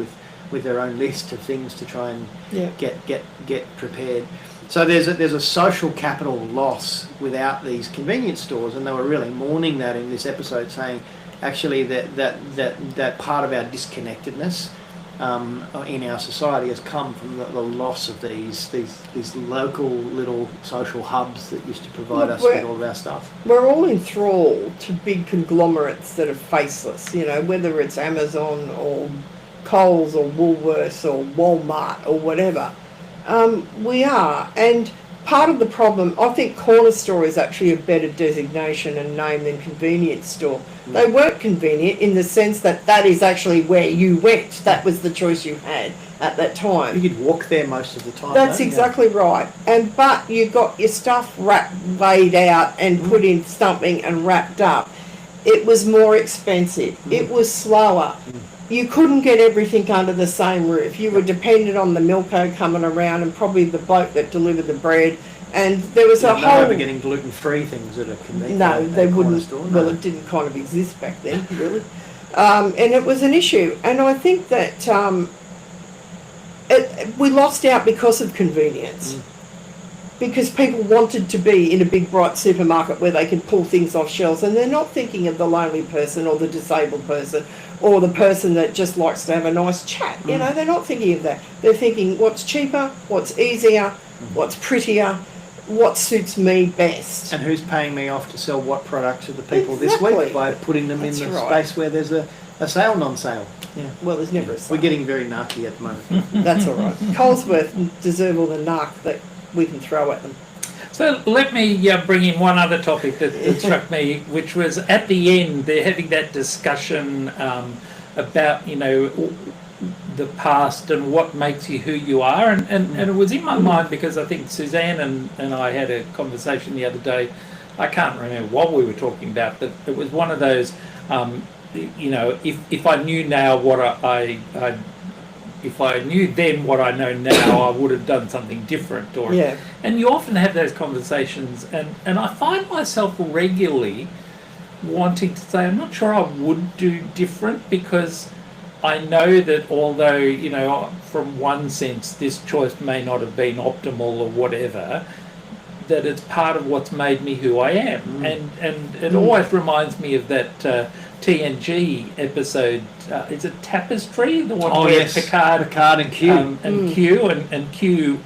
with their own list of things to try and get prepared. So there's a social capital loss without these convenience stores, and they were really mourning that in this episode, saying actually that part of our disconnectedness in our society has come from the loss of these local little social hubs that used to provide us with all of our stuff.
We're all enthralled to big conglomerates that are faceless, you know, whether it's Amazon or Coles or Woolworths or Walmart or whatever. We are, and part of the problem, I think corner store is actually a better designation and name than convenience store. They weren't convenient in the sense that is actually where you went. That was the choice you had at that time.
You could walk there most of the time.
That's exactly right. But you got your stuff laid out and put in something and wrapped up. It was more expensive. It was slower. You couldn't get everything under the same roof. You were dependent on the milko coming around and probably the bloke that delivered the bread. And there was a whole...
Never getting gluten-free things at a convenience
No, they wouldn't.
store.
Well, it didn't kind of exist back then, really. And it was an issue. And I think that we lost out because of convenience. Because people wanted to be in a big bright supermarket where they could pull things off shelves, and they're not thinking of the lonely person or the disabled person or the person that just likes to have a nice chat. You know, they're not thinking of that. They're thinking what's cheaper, what's easier, what's prettier, what suits me best.
And who's paying me off to sell what product to the people this
Exactly.
week by putting them
That's
in the
right.
space where there's a sale, non-sale. Yeah.
Well, there's never a sale.
We're getting very narky at the moment.
That's all right. Colesworth deserve all the narc that we can throw at them.
So let me bring in one other topic that struck me, which was at the end they're having that discussion about, you know, the past and what makes you who you are, and it was in my mind because I think Suzanne and I had a conversation the other day. I can't remember what we were talking about, but it was one of those, you know, if I knew now what if I knew then what I know now, I would have done something different. Or
Yeah.
And you often have those conversations, and I find myself regularly wanting to say, I'm not sure I would do different, because I know that although, you know, from one sense this choice may not have been optimal or whatever, that it's part of what's made me who I am. And it always reminds me of that TNG episode, is it Tapestry? The one where Picard
and Q.
Q and Q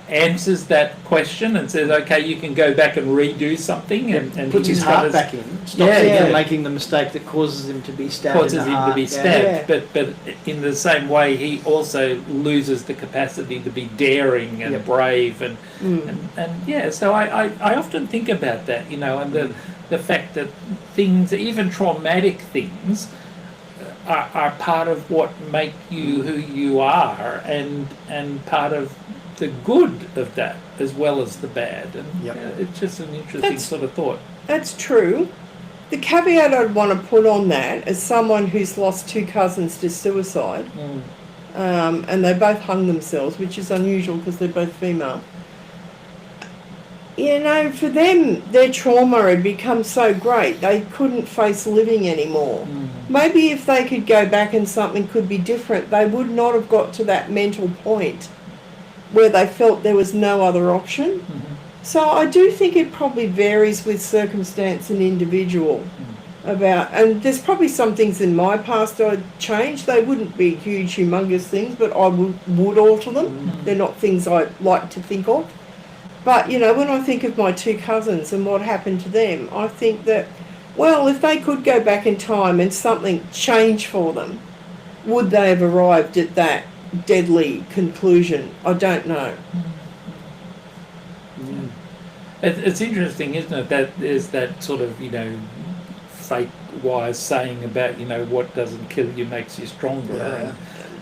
answers that question and says, okay, you can go back and redo something, and
puts his heart back in. Stops him from making the mistake that causes him to be stabbed.
Causes him to be stabbed, but in the same way, he also loses the capacity to be daring and brave, and yeah. So I often think about that, you know, and the fact that things, even traumatic things, are part of what make you who you are, and part of the good of that as well as the bad. And it's just an interesting sort of thought.
That's true. The caveat I'd want to put on that, as someone who's lost two cousins to suicide, and they both hung themselves, which is unusual because they're both female. You know, for them, their trauma had become so great, they couldn't face living anymore. Maybe if they could go back and something could be different, they would not have got to that mental point where they felt there was no other option. So I do think it probably varies with circumstance and individual about, and there's probably some things in my past I'd change. They wouldn't be huge, humongous things, but I would alter them. They're not things I like to think of. But, you know, when I think of my two cousins and what happened to them, I think that, well, if they could go back in time and something changed for them, would they have arrived at that deadly conclusion? I don't know.
It's interesting, isn't it, that there's that sort of, you know, fake-wise saying about, you know, what doesn't kill you makes you stronger. And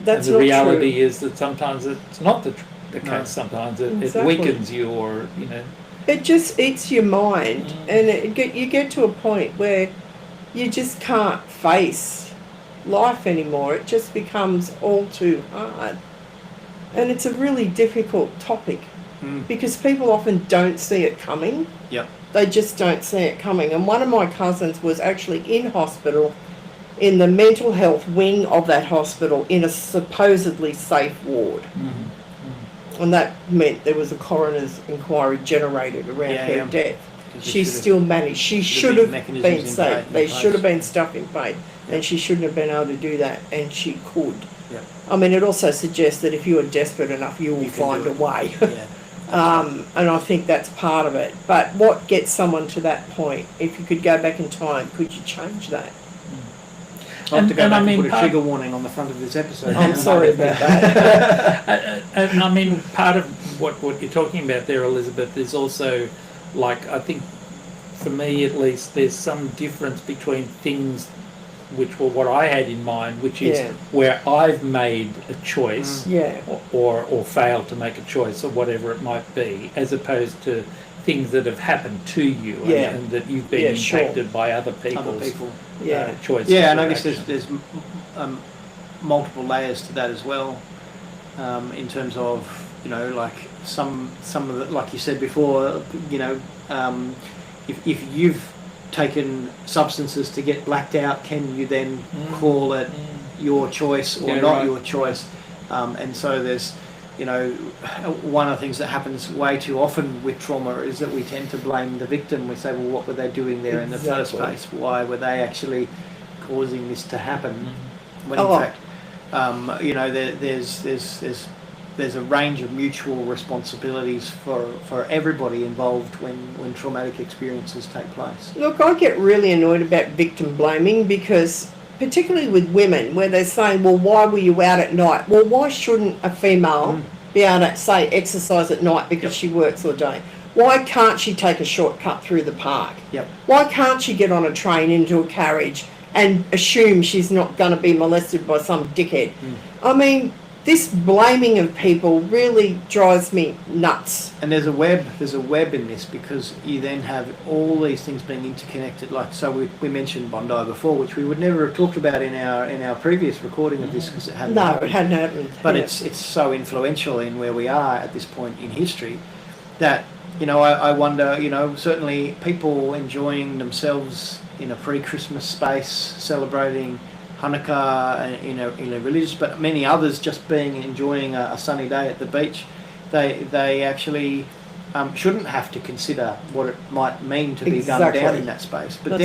That's
the
not
reality
true.
is that sometimes it's not the case. Sometimes it
Exactly.
weakens you, or, you know.
It just eats your mind, and you get to a point where you just can't face life anymore. It just becomes all too hard. And it's a really difficult topic because people often don't see it coming. They just don't see it coming. And one of my cousins was actually in hospital, in the mental health wing of that hospital, in a supposedly safe ward. And that meant there was a coroner's inquiry generated around her death. She still managed. She should have been safe. There should have been stuff in place, and she shouldn't have been able to do that, and she could. I mean, it also suggests that if you are desperate enough, you will find a way. And I think that's part of it. But what gets someone to that point? If you could go back in time, could you change that?
I'll have to go back and put a trigger warning on the front of this episode.
I'm sorry about that.
And I mean, part of what you're talking about there, Elizabeth, is also, like, I think, for me at least, there's some difference between things which were what I had in mind, which is where I've made a choice or failed to make a choice or whatever it might be, as opposed to things that have happened to you and that you've been impacted by other people's choices.
Yeah, and I guess there's multiple layers to that as well, in terms of, you know, like some of the, like you said before, you know, if you've taken substances to get blacked out, can you then call it your choice or not your choice? And so there's, one of the things that happens way too often with trauma is that we tend to blame the victim. We say, well, what were they doing there in the first place? Why were they actually causing this to happen? When in fact, there's a range of mutual responsibilities for everybody involved when traumatic experiences take place.
Look, I get really annoyed about victim blaming because, particularly with women, where they're saying, well, why were you out at night? Well, why shouldn't a female be able to, say, exercise at night because she works all day? Why can't she take a shortcut through the park?
Yep.
Why can't she get on a train into a carriage and assume she's not going to be molested by some dickhead? I mean, this blaming of people really drives me nuts.
And there's a web in this, because you then have all these things being interconnected. Like, so we mentioned Bondi before, which we would never have talked about in our previous recording of this, because it hadn't happened.
It hadn't happened.
But it's so influential in where we are at this point in history that, I wonder, certainly people enjoying themselves in a pre-Christmas space, celebrating Hanukkah in a religious, but many others just enjoying a sunny day at the beach, they actually shouldn't have to consider what it might mean to be gunned down in that space. But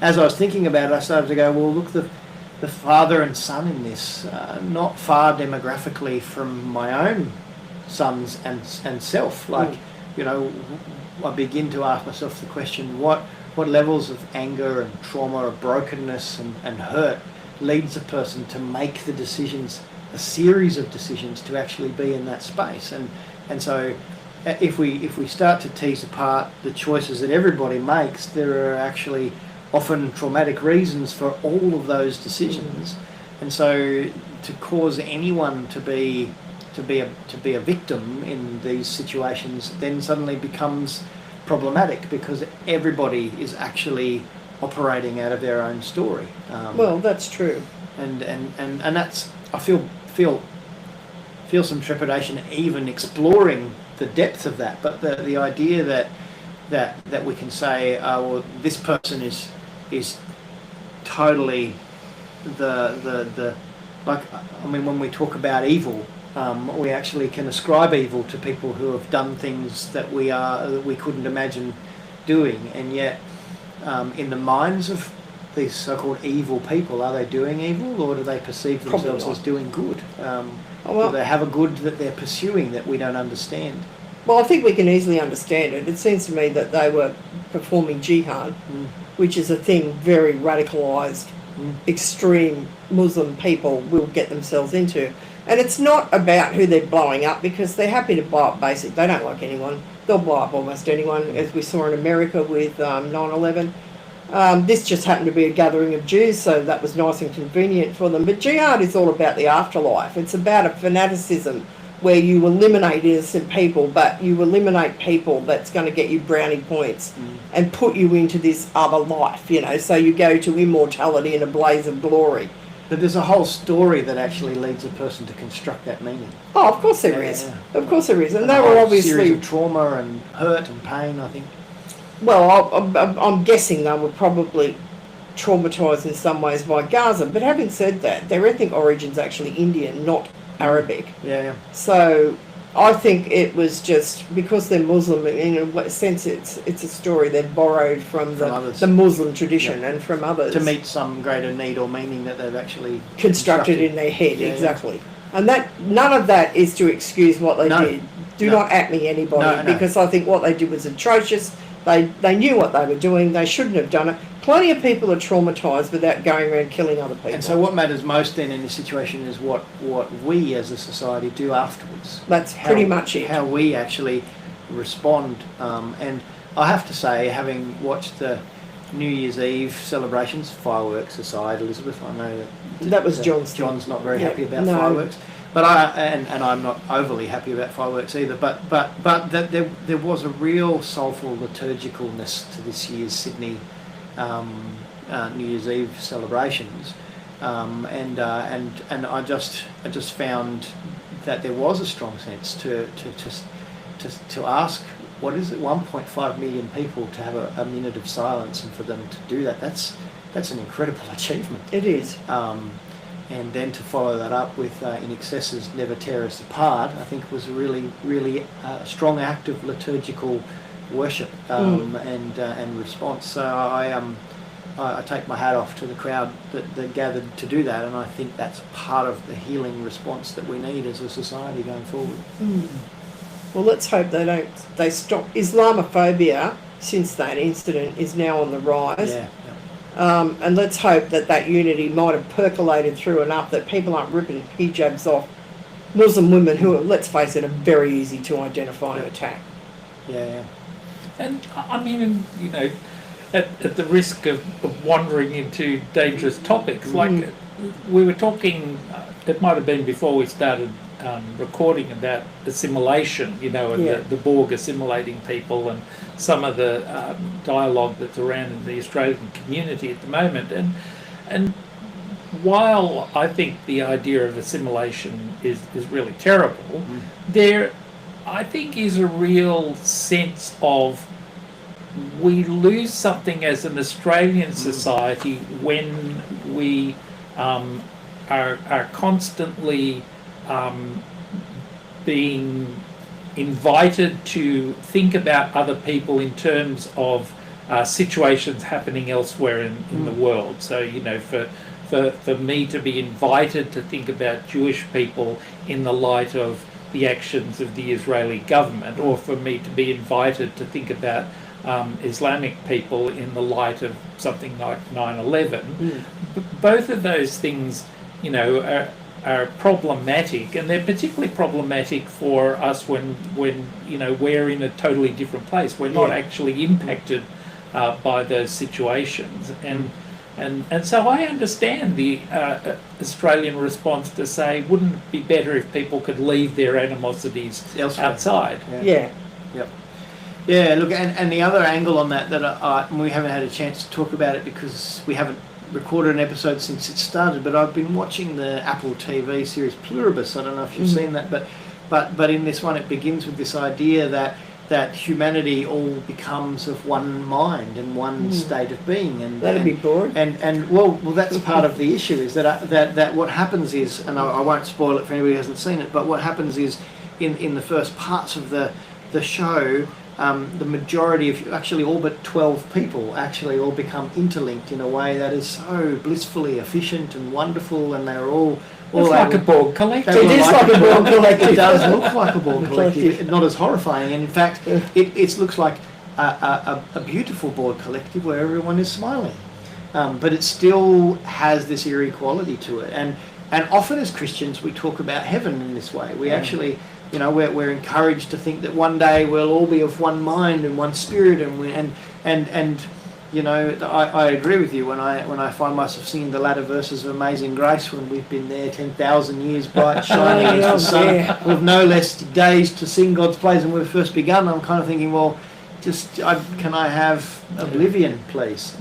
as I was thinking about it, I started to go, well, look, the father and son in this, not far demographically from my own sons and self. Like, I begin to ask myself the question, what levels of anger and trauma or brokenness and hurt leads a person to make the decisions, a series of decisions, to actually be in that space. And so if we start to tease apart the choices that everybody makes, there are actually often traumatic reasons for all of those decisions. And so to cause anyone to be a victim in these situations then suddenly becomes problematic, because everybody is actually operating out of their own story.
Well, that's true.
And that's, I feel some trepidation even exploring the depth of that. But the idea that we can say, well, this person is totally the like, I mean, when we talk about evil, we actually can ascribe evil to people who have done things that we couldn't imagine doing, and yet in the minds of these so-called evil people, are they doing evil, or do they perceive themselves as doing good? Do they have a good that they're pursuing that we don't understand?
Well, I think we can easily understand it. It seems to me that they were performing jihad, which is a thing very radicalised, extreme Muslim people will get themselves into. And it's not about who they're blowing up, because they're happy to blow up basic. They don't like anyone. They'll blow up almost anyone, as we saw in America with 9/11. This just happened to be a gathering of Jews, so that was nice and convenient for them. But jihad is all about the afterlife. It's about a fanaticism where you eliminate innocent people, but you eliminate people that's going to get you brownie points and put you into this other life, so you go to immortality in a blaze of glory.
But there's a whole story that actually leads a person to construct that meaning.
Oh, of course there is. Of course there is. And they were obviously...
series of trauma and hurt and pain, I think.
Well, I'm guessing they were probably traumatised in some ways by Gaza. But having said that, their ethnic origin's actually Indian, not Arabic.
Yeah.
So I think it was just because they're Muslim, in a sense it's a story they've borrowed from the Muslim tradition and from others.
To meet some greater need or meaning that they've actually
constructed in their head, exactly. And that none of that is to excuse what they did. Do not at me, anybody, because I think what they did was atrocious. They knew what they were doing. They shouldn't have done it. Plenty of people are traumatised without going around killing other people.
And so what matters most then in this situation is what we as a society do afterwards.
That's pretty much it.
How we actually respond. And I have to say, having watched the New Year's Eve celebrations, fireworks aside, Elizabeth, I know
that was John's
not very happy about fireworks. But I'm not overly happy about fireworks either. But that there was a real soulful liturgicalness to this year's Sydney New Year's Eve celebrations, and I just found that there was a strong sense to ask, what is it, 1.5 million people to have a minute of silence, and for them to do that, that's an incredible achievement.
It is.
and then to follow that up with In Excesses Never Tear Us Apart, I think was a really strong act of liturgical worship and response. So I take my hat off to the crowd that gathered to do that, and I think that's part of the healing response that we need as a society going forward.
Well, let's hope they stop. Islamophobia, since that incident, is now on the rise.
Yeah.
And let's hope that unity might have percolated through enough that people aren't ripping hijabs off Muslim women who are, let's face it, are very easy to identify and attack.
Yeah.
And I mean, you know, at the risk of wandering into dangerous topics, like we were talking, it might have been before we started recording about assimilation, you know, and the Borg assimilating people, and some of the dialogue that's around in the Australian community at the moment. And while I think the idea of assimilation is really terrible, there, I think, is a real sense of we lose something as an Australian society when we are constantly being invited to think about other people in terms of situations happening elsewhere in the world. So, you know, for me to be invited to think about Jewish people in the light of the actions of the Israeli government, or for me to be invited to think about Islamic people in the light of something like 9/11, both of those things, you know, are problematic, and they're particularly problematic for us when you know, we're in a totally different place. We're not actually impacted by those situations, and so I understand the Australian response to say, wouldn't it be better if people could leave their animosities outside?
Yeah, look, and the other angle on that we haven't had a chance to talk about it because we haven't recorded an episode since it started, but I've been watching the Apple TV series Pluribus. I don't know if you've seen that, but in this one it begins with this idea that humanity all becomes of one mind and one state of being, and
that'd be boring.
And well, that's part of the issue is that what happens is, and I won't spoil it for anybody who hasn't seen it, but what happens is in the first parts of the show, the majority of, actually all but 12 people actually all become interlinked in a way that is so blissfully efficient and wonderful, and they're all
it's like a Borg collective.
It is like a Borg collective.
It does look like a Borg collective, not as horrifying, and in fact it looks like a beautiful Borg collective where everyone is smiling, but it still has this eerie quality to it, and often as Christians we talk about heaven in this way. We actually, you know, we're encouraged to think that one day we'll all be of one mind and one spirit, and you know, I agree with you when I find myself singing the latter verses of Amazing Grace when we've been there 10,000 years bright shining as the sun, with no less days to sing God's praise than we've first begun. I'm kind of thinking, well, can I have oblivion, please?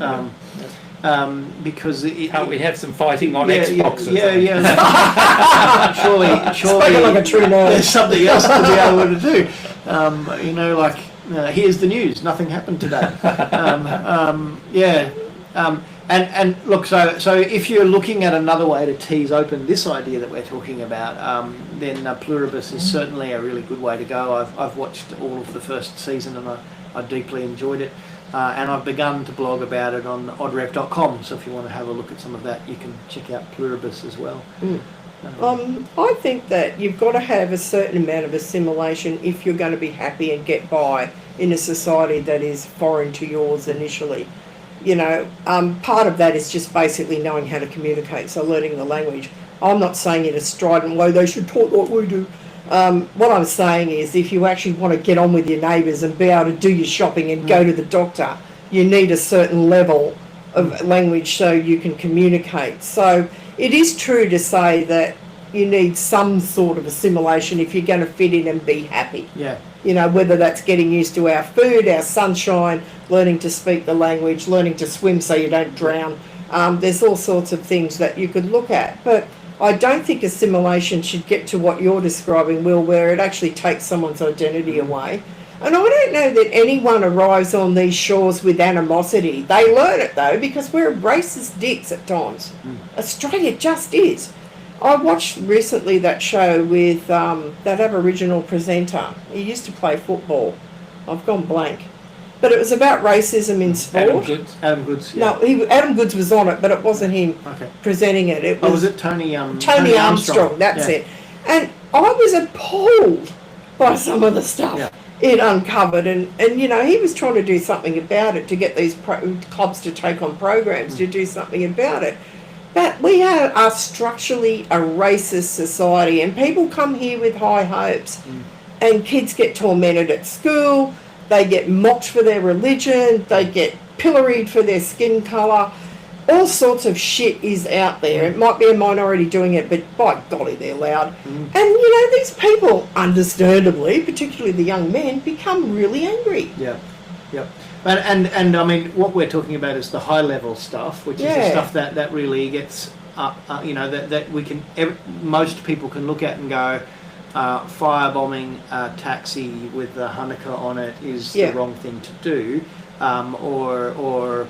Because
can't we have some fighting on Xboxes?
Surely, like a true there's something else to be able to do. You know, like here's the news: nothing happened today. And look, so if you're looking at another way to tease open this idea that we're talking about, then Pluribus is certainly a really good way to go. I've watched all of the first season and I deeply enjoyed it. And I've begun to blog about it on oddrev.com, so if you want to have a look at some of that, you can check out Pluribus as well.
I think that you've got to have a certain amount of assimilation if you're going to be happy and get by in a society that is foreign to yours initially. You know, part of that is just basically knowing how to communicate, so learning the language. I'm not saying in a strident way they should talk like we do. What I'm saying is if you actually want to get on with your neighbours and be able to do your shopping and go to the doctor, you need a certain level of language so you can communicate. So it is true to say that you need some sort of assimilation if you're going to fit in and be happy.
Yeah.
You know, whether that's getting used to our food, our sunshine, learning to speak the language, learning to swim so you don't drown. There's all sorts of things that you could look at. But I don't think assimilation should get to what you're describing, Will, where it actually takes someone's identity away. And I don't know that anyone arrives on these shores with animosity. They learn it, though, because we're racist dicks at times. Australia just is. I watched recently that show with that Aboriginal presenter. He used to play football. I've gone blank. But it was about racism in sport.
Adam Goods. Yeah.
No, Adam Goods was on it, but it wasn't him presenting it. It was,
was it Tony?
Tony Armstrong. That's it. And I was appalled by some of the stuff it uncovered, and you know, he was trying to do something about it, to get these clubs to take on programs to do something about it. But we are structurally a racist society, and people come here with high hopes, and kids get tormented at school. They get mocked for their religion. They get pilloried for their skin colour. All sorts of shit is out there. It might be a minority doing it, but by golly, they're loud. And, you know, these people, understandably, particularly the young men, become really angry.
Yeah. And I mean, what we're talking about is the high-level stuff, which is the stuff that really gets, you know, that we can, most people can look at and go, firebombing a taxi with the Hanukkah on it is the wrong thing to do, or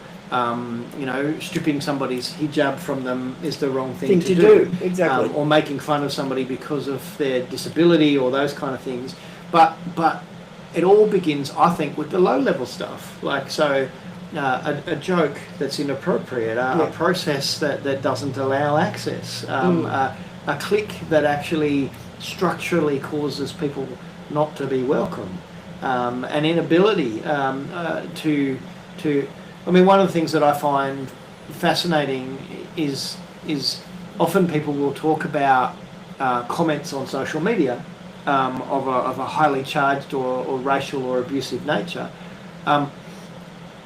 you know, stripping somebody's hijab from them is the wrong thing to do.
Exactly.
Or making fun of somebody because of their disability or those kind of things. But it all begins, I think, with the low-level stuff. Like, so a joke that's inappropriate, a process that doesn't allow access, a click that actually structurally causes people not to be welcome, an inability to I mean, one of the things that I find fascinating is often people will talk about comments on social media of a highly charged or racial or abusive nature. I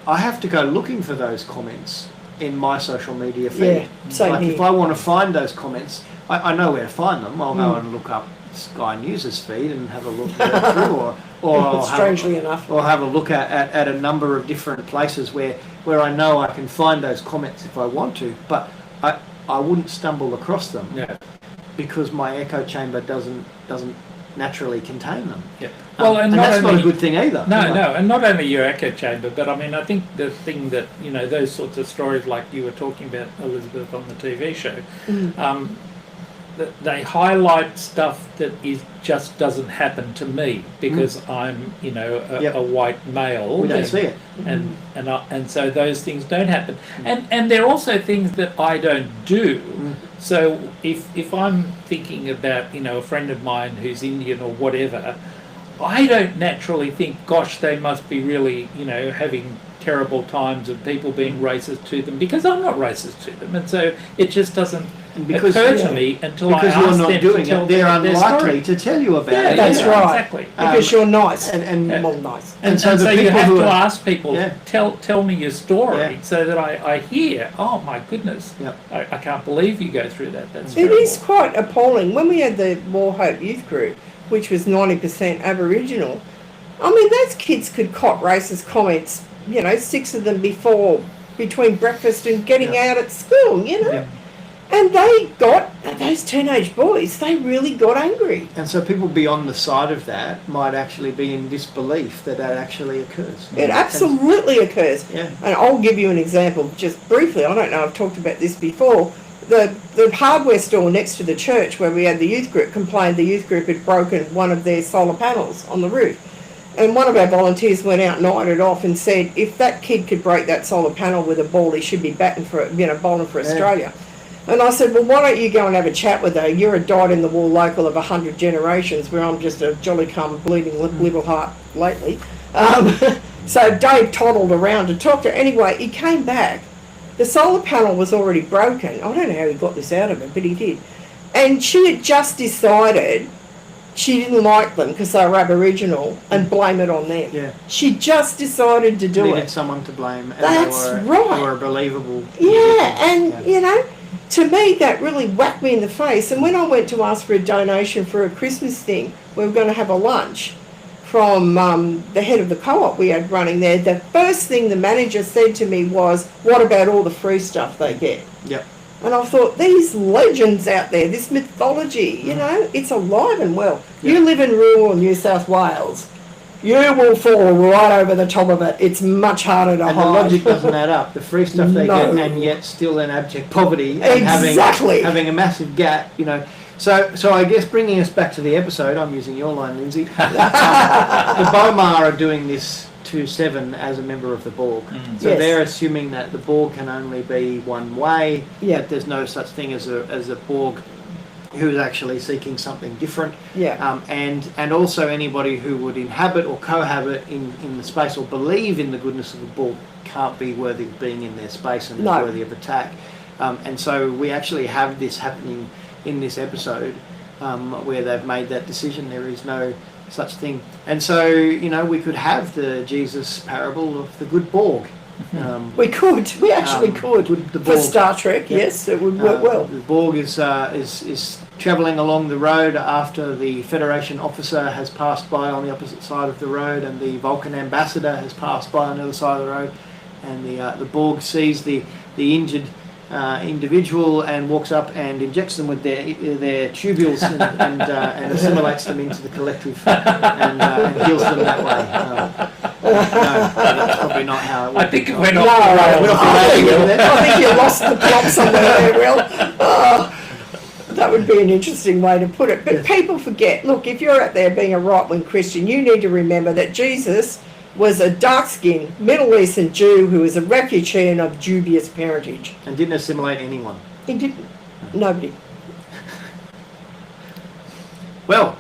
have to go looking for those comments in my social media feed.
Same here.
If I want to find those comments, I know where to find them. I'll go and look up Sky News' feed and have a look through, or
strangely enough,
or have a look at a number of different places where I know I can find those comments if I want to, but I wouldn't stumble across them because my echo chamber doesn't naturally contain them.
Well,
and that's not a good thing either.
No, and not only your echo chamber, but I mean, I think the thing that, you know, those sorts of stories like you were talking about, Elizabeth, on the TV show, that they highlight stuff that just doesn't happen to me because I'm, you know, a white male.
We don't see it,
and so those things don't happen, and they're also things that I don't do. So if I'm thinking about, you know, a friend of mine who's Indian or whatever, I don't naturally think, gosh, they must be really, you know, having terrible times of people being racist to them, because I'm not racist to them, and so it just doesn't occur to me until I ask them to tell
because you're not doing it. They're unlikely to tell you about it.
That's right.
Exactly.
Because you're nice
and
more nice.
And so you have to ask people, tell me your story, so that I hear, oh my goodness, I can't believe you go through that. That's
it is quite appalling. When we had the More Hope Youth Group, which was 90% Aboriginal, I mean, those kids could cop racist comments, you know, 6 of them between breakfast and getting out at school, you know. And those teenage boys, they really got angry.
And so people beyond the side of that might actually be in disbelief that actually occurs.
It absolutely occurs.
Yeah.
And I'll give you an example just briefly. I don't know, I've talked about this before. The hardware store next to the church where we had the youth group complained the youth group had broken one of their solar panels on the roof. And one of our volunteers went out and eyed it off and said, if that kid could break that solar panel with a ball, he should be batting for, you know, bowling for Australia. And I said, well, why don't you go and have a chat with her? You're a dyed-in-the-wool local of 100 generations, where I'm just a jolly-cum bleeding little heart lately. So Dave toddled around to talk to her. Anyway, he came back. The solar panel was already broken. I don't know how he got this out of it, but he did. And she had just decided she didn't like them because they were Aboriginal and blame it on them.
Yeah.
She just decided to do
Needed
it.
someone to blame. And
That's right.
They were believable.
Yeah, and you know, to me that really whacked me in the face. And when I went to ask for a donation for a Christmas thing, we were going to have a lunch from the head of the co-op we had running there, the first thing the manager said to me was, what about all the free stuff they get?
Yep.
And I thought, these legends out there, this mythology, you know, it's alive and well. You live in rural New South Wales. you will fall right over the top of it. It's much harder to
And the
hide.
logic doesn't add up. The free stuff they
No.
get, and yet still in abject poverty, and
Exactly.
having a massive gap. You know, so I guess bringing us back to the episode, I'm using your line, Lindsay. The Bomar are doing this to Seven as a member of the Borg. So
Yes.
they're assuming that the Borg can only be one way.
Yeah.
That there's no such thing as a Borg who is actually seeking something different.
Yeah.
And also anybody who would inhabit or cohabit in the space or believe in the goodness of the Borg can't be worthy of being in their space and is
No.
worthy of attack. And so we actually have this happening in this episode where they've made that decision. There is no such thing. And so, you know, we could have the Jesus parable of the good Borg.
We could. We actually could.
The
For
Borg.
Star Trek,
Yep.
yes, it would work well.
The Borg is travelling along the road after the Federation officer has passed by on the opposite side of the road, and the Vulcan ambassador has passed by on the other side of the road, and the Borg sees the injured individual and walks up and injects them with their tubules and assimilates them into the collective and heals them that way. No, that's probably not how it works.
I think it
No,
went
no,
off the rails.
I think you lost the plot somewhere there, Will. That would be an interesting way to put it. But
Yes.
people forget, look, if you're out there being a right-wing Christian, you need to remember that Jesus was a dark-skinned Middle Eastern Jew who was a refugee and of dubious parentage.
And didn't assimilate anyone.
He didn't. Nobody.
Well,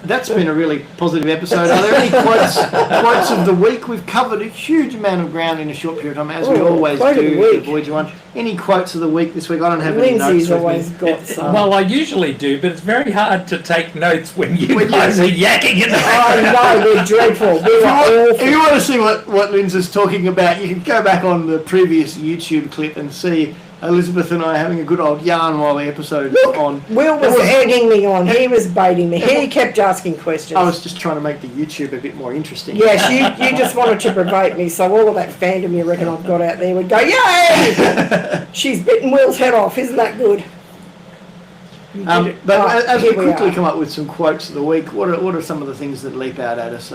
that's been a really positive episode. Are there any quotes of the week? We've covered a huge amount of ground in a short period of time, as we
Oh,
always
quote of
do
the
with the
week.
Voyager one. Any quotes of the week this week? I don't have any
Lindsay's
notes
always
with me.
got some.
Well, I usually do, but it's very hard to take notes when you
When
guys are yakking in the
I
background.
know, we're dreadful. We
If
were
you
awful.
want to see what Lindsay's talking about, you can go back on the previous YouTube clip and see Elizabeth and I having a good old yarn while the episode is on.
Will was egging me on. He was baiting me. He kept asking questions.
I was just trying to make the YouTube a bit more interesting.
Yes, you just wanted to provoke me, so all of that fandom you reckon I've got out there would go, yay! She's bitten Will's head off, isn't that good? You did it.
But
Oh,
as we
here
quickly
are.
come up with some quotes of the week, what are some of the things that leap out at us?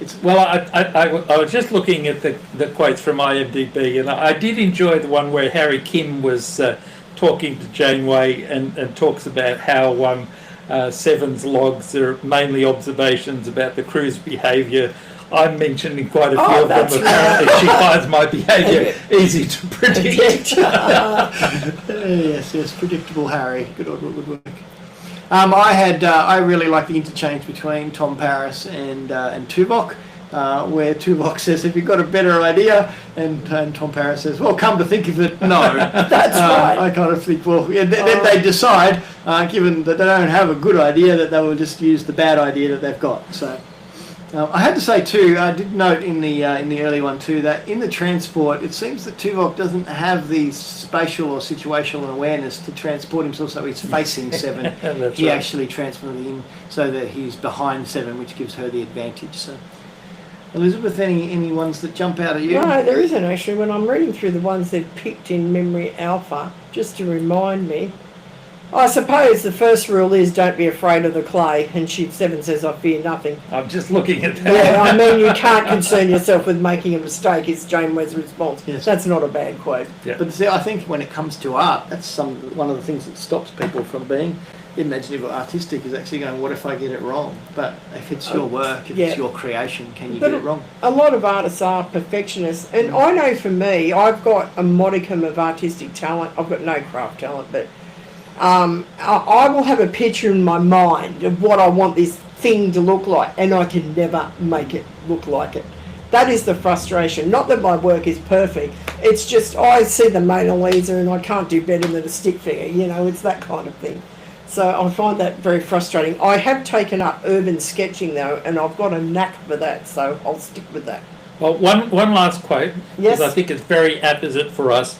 It's
Well, I was just looking at the quotes from IMDb, and I did enjoy the one where Harry Kim was talking to Janeway and talks about how Seven's logs are mainly observations about the crew's behaviour. I'm mentioning quite a few
Oh,
of them.
that's
Apparently, she finds my behaviour easy to predict.
yes, predictable Harry. Good work. I really like the interchange between Tom Paris and Tuvok, where Tuvok says, "Have you got a better idea?" and Tom Paris says, "Well, come to think of it, no."
That's right.
I kind of think, well, then they decide, given that they don't have a good idea, that they will just use the bad idea that they've got. So. I had to say too, I did note in the early one too, that in the transport, it seems that Tuvok doesn't have the spatial or situational awareness to transport himself so he's facing Seven.
That's
He
right.
actually transported him so that he's behind Seven, which gives her the advantage. So, Elizabeth, any ones that jump out at you?
No, there isn't actually. When I'm reading through the ones they've picked in Memory Alpha, just to remind me, I suppose the first rule is don't be afraid of the clay, and Seven says, I fear nothing.
I'm just looking at that.
Yeah, I mean, you can't concern yourself with making a mistake, is Janeway's response.
Yes.
That's not a bad quote.
But see, I think when it comes to art, that's one of the things that stops people from being imaginative or artistic, is actually going, what if I get it wrong? But if it's your work, if
Yeah.
it's your creation, can you
But
get it wrong?
A lot of artists are perfectionists, and I know for me, I've got a modicum of artistic talent. I've got no craft talent, but I will have a picture in my mind of what I want this thing to look like, and I can never make it look like it. That is the frustration. Not that my work is perfect. It's just I see the Mona Lisa and I can't do better than a stick figure. You know, it's that kind of thing. So I find that very frustrating. I have taken up urban sketching though, and I've got a knack for that, so I'll stick with that.
Well, one last quote, because
Yes.
I think it's very apposite for us.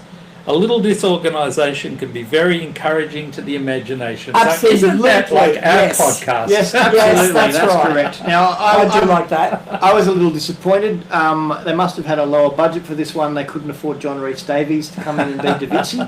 A little disorganisation can be very encouraging to the imagination. So isn't that like our
Yes.
podcast?
Yes, absolutely,
that's right.
correct. Now,
I do like that.
I was a little disappointed. They must have had a lower budget for this one. They couldn't afford John Rhys Davies to come in and be Da Vinci.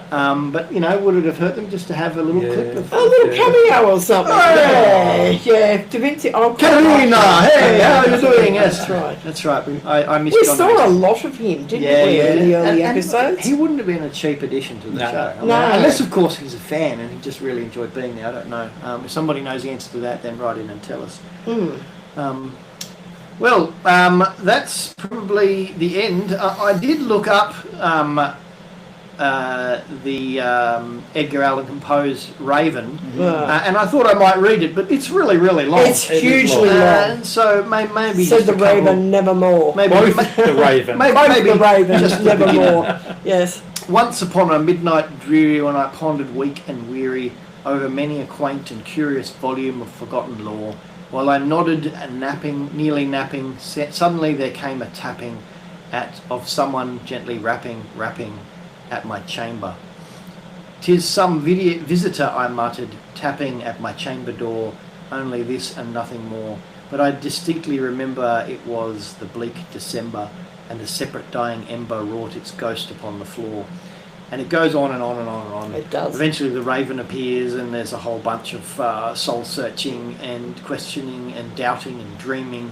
But would it have hurt them just to have a little clip of?
A little cameo or something.
Oh.
Yeah. Da Vinci. Oh,
Karina, hey, how are you doing? Yes,
That's right.
That's right. I missed.
We
John
saw a
Hastings.
lot of him, didn't we, in the early
And
episodes?
he wouldn't have been a cheap addition to the
No.
show.
No.
Unless, of course, he's a fan and he just really enjoyed being there. I don't know. If somebody knows the answer to that, then write in and tell us. That's probably the end. I did look up the Edgar Allan Poe's Raven, and I thought I might read it, but it's really, really long.
It's hugely long.
So maybe
Said
just
the
a couple-
Raven, nevermore.
Maybe,
Both the Raven.
maybe,
Both
maybe
the Raven,
just
nevermore. Yes.
Once upon a midnight dreary, when I pondered weak and weary over many a quaint and curious volume of forgotten lore, while I nodded and nearly napping, suddenly there came a tapping of someone gently rapping at my chamber. "'Tis some visitor," I muttered, tapping at my chamber door, only this and nothing more. But I distinctly remember it was the bleak December, and a separate dying ember wrought its ghost upon the floor. And it goes on and on and on and on.
It does.
Eventually the Raven appears, and there's a whole bunch of soul-searching and questioning and doubting and dreaming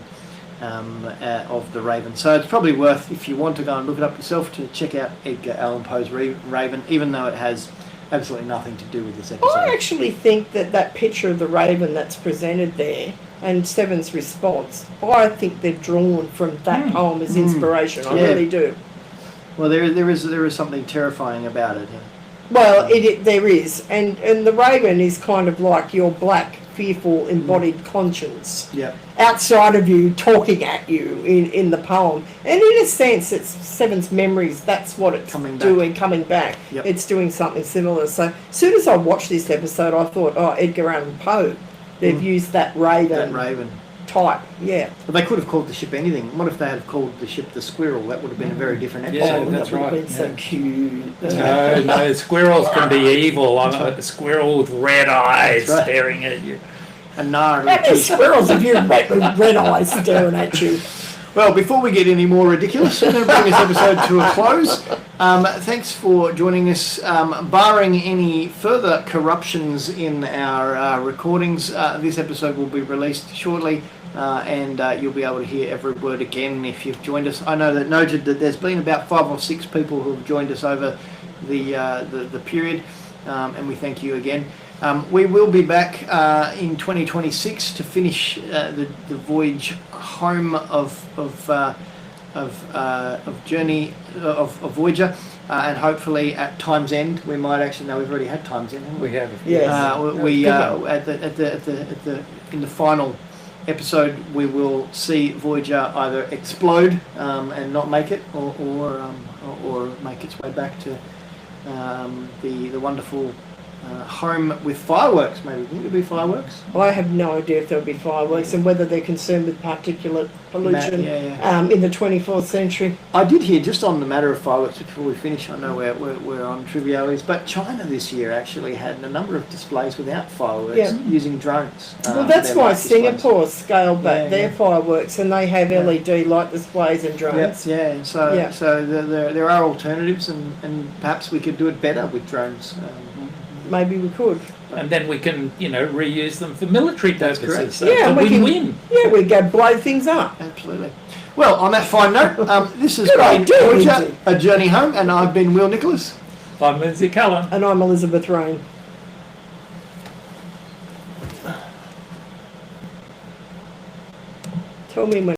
of the Raven. So it's probably worth, if you want to go and look it up yourself, to check out Edgar Allan Poe's Raven, even though it has absolutely nothing to do with this episode.
I actually think that picture of the Raven that's presented there and Seven's response, I think they're drawn from that poem as inspiration. I
Yeah.
really do.
Well, there is something terrifying about it.
Well, there is, and the Raven is kind of like your black, fearful, embodied conscience
Yeah.
outside of you, talking at you in the poem. And in a sense, it's Seven's memories. That's what it's
Coming back.
coming back.
Yep.
It's doing something similar. So as soon as I watched this episode, I thought, oh, Edgar Allan Poe. They've used that Raven.
That Raven.
Type, yeah.
But they could have called the ship anything. What if they had called the ship the Squirrel? That would have been a very different
Yeah,
episode.
that's
that would have
right,
been so
yeah.
cute.
No, squirrels can be evil. I'm a squirrel with red eyes
That's right.
staring at you.
And Nara.
How many squirrels have you met with red eyes staring at you?
Well, before we get any more ridiculous, we're going to bring this episode to a close. Thanks for joining us. Barring any further corruptions in our recordings, this episode will be released shortly, and you'll be able to hear every word again if you've joined us. I know that noted that there's been about 5 or 6 people who have joined us over the period, and we thank you again. We will be back in 2026 to finish the voyage home of Journey of Voyager, and hopefully at Time's End we might actually. No, we've already had Time's End, haven't we?
We have.
Yes.
In the final episode we will see Voyager either explode and not make it, or make its way back to the wonderful home with fireworks. Maybe wouldn't it be fireworks?
I have no idea if there'll be fireworks and whether they're concerned with particulate pollution
Yeah.
in the 24th century.
I did hear, just on the matter of fireworks before we finish, I know we're on trivialities, but China this year actually had a number of displays without fireworks,
Yeah.
using drones.
Well, that's
their
why
light displays.
Singapore scaled back
Yeah,
their
yeah.
fireworks, and they have LED light displays and drones.
Yeah. So
Yeah.
there are alternatives, and perhaps we could do it better with drones.
Maybe we could.
And then we can, reuse them for military
That's
purposes.
correct.
So
Yeah,
it's a
we can-
win-win.
Yeah, we go blow things up.
Absolutely. Well, on that fine note, this has
Good
been
idea,
Voyager,
Lindsay.
A Journey Home, and I've been Will Nicholas.
I'm Lindsay Cullen.
And I'm Elizabeth Rain. Tell me when.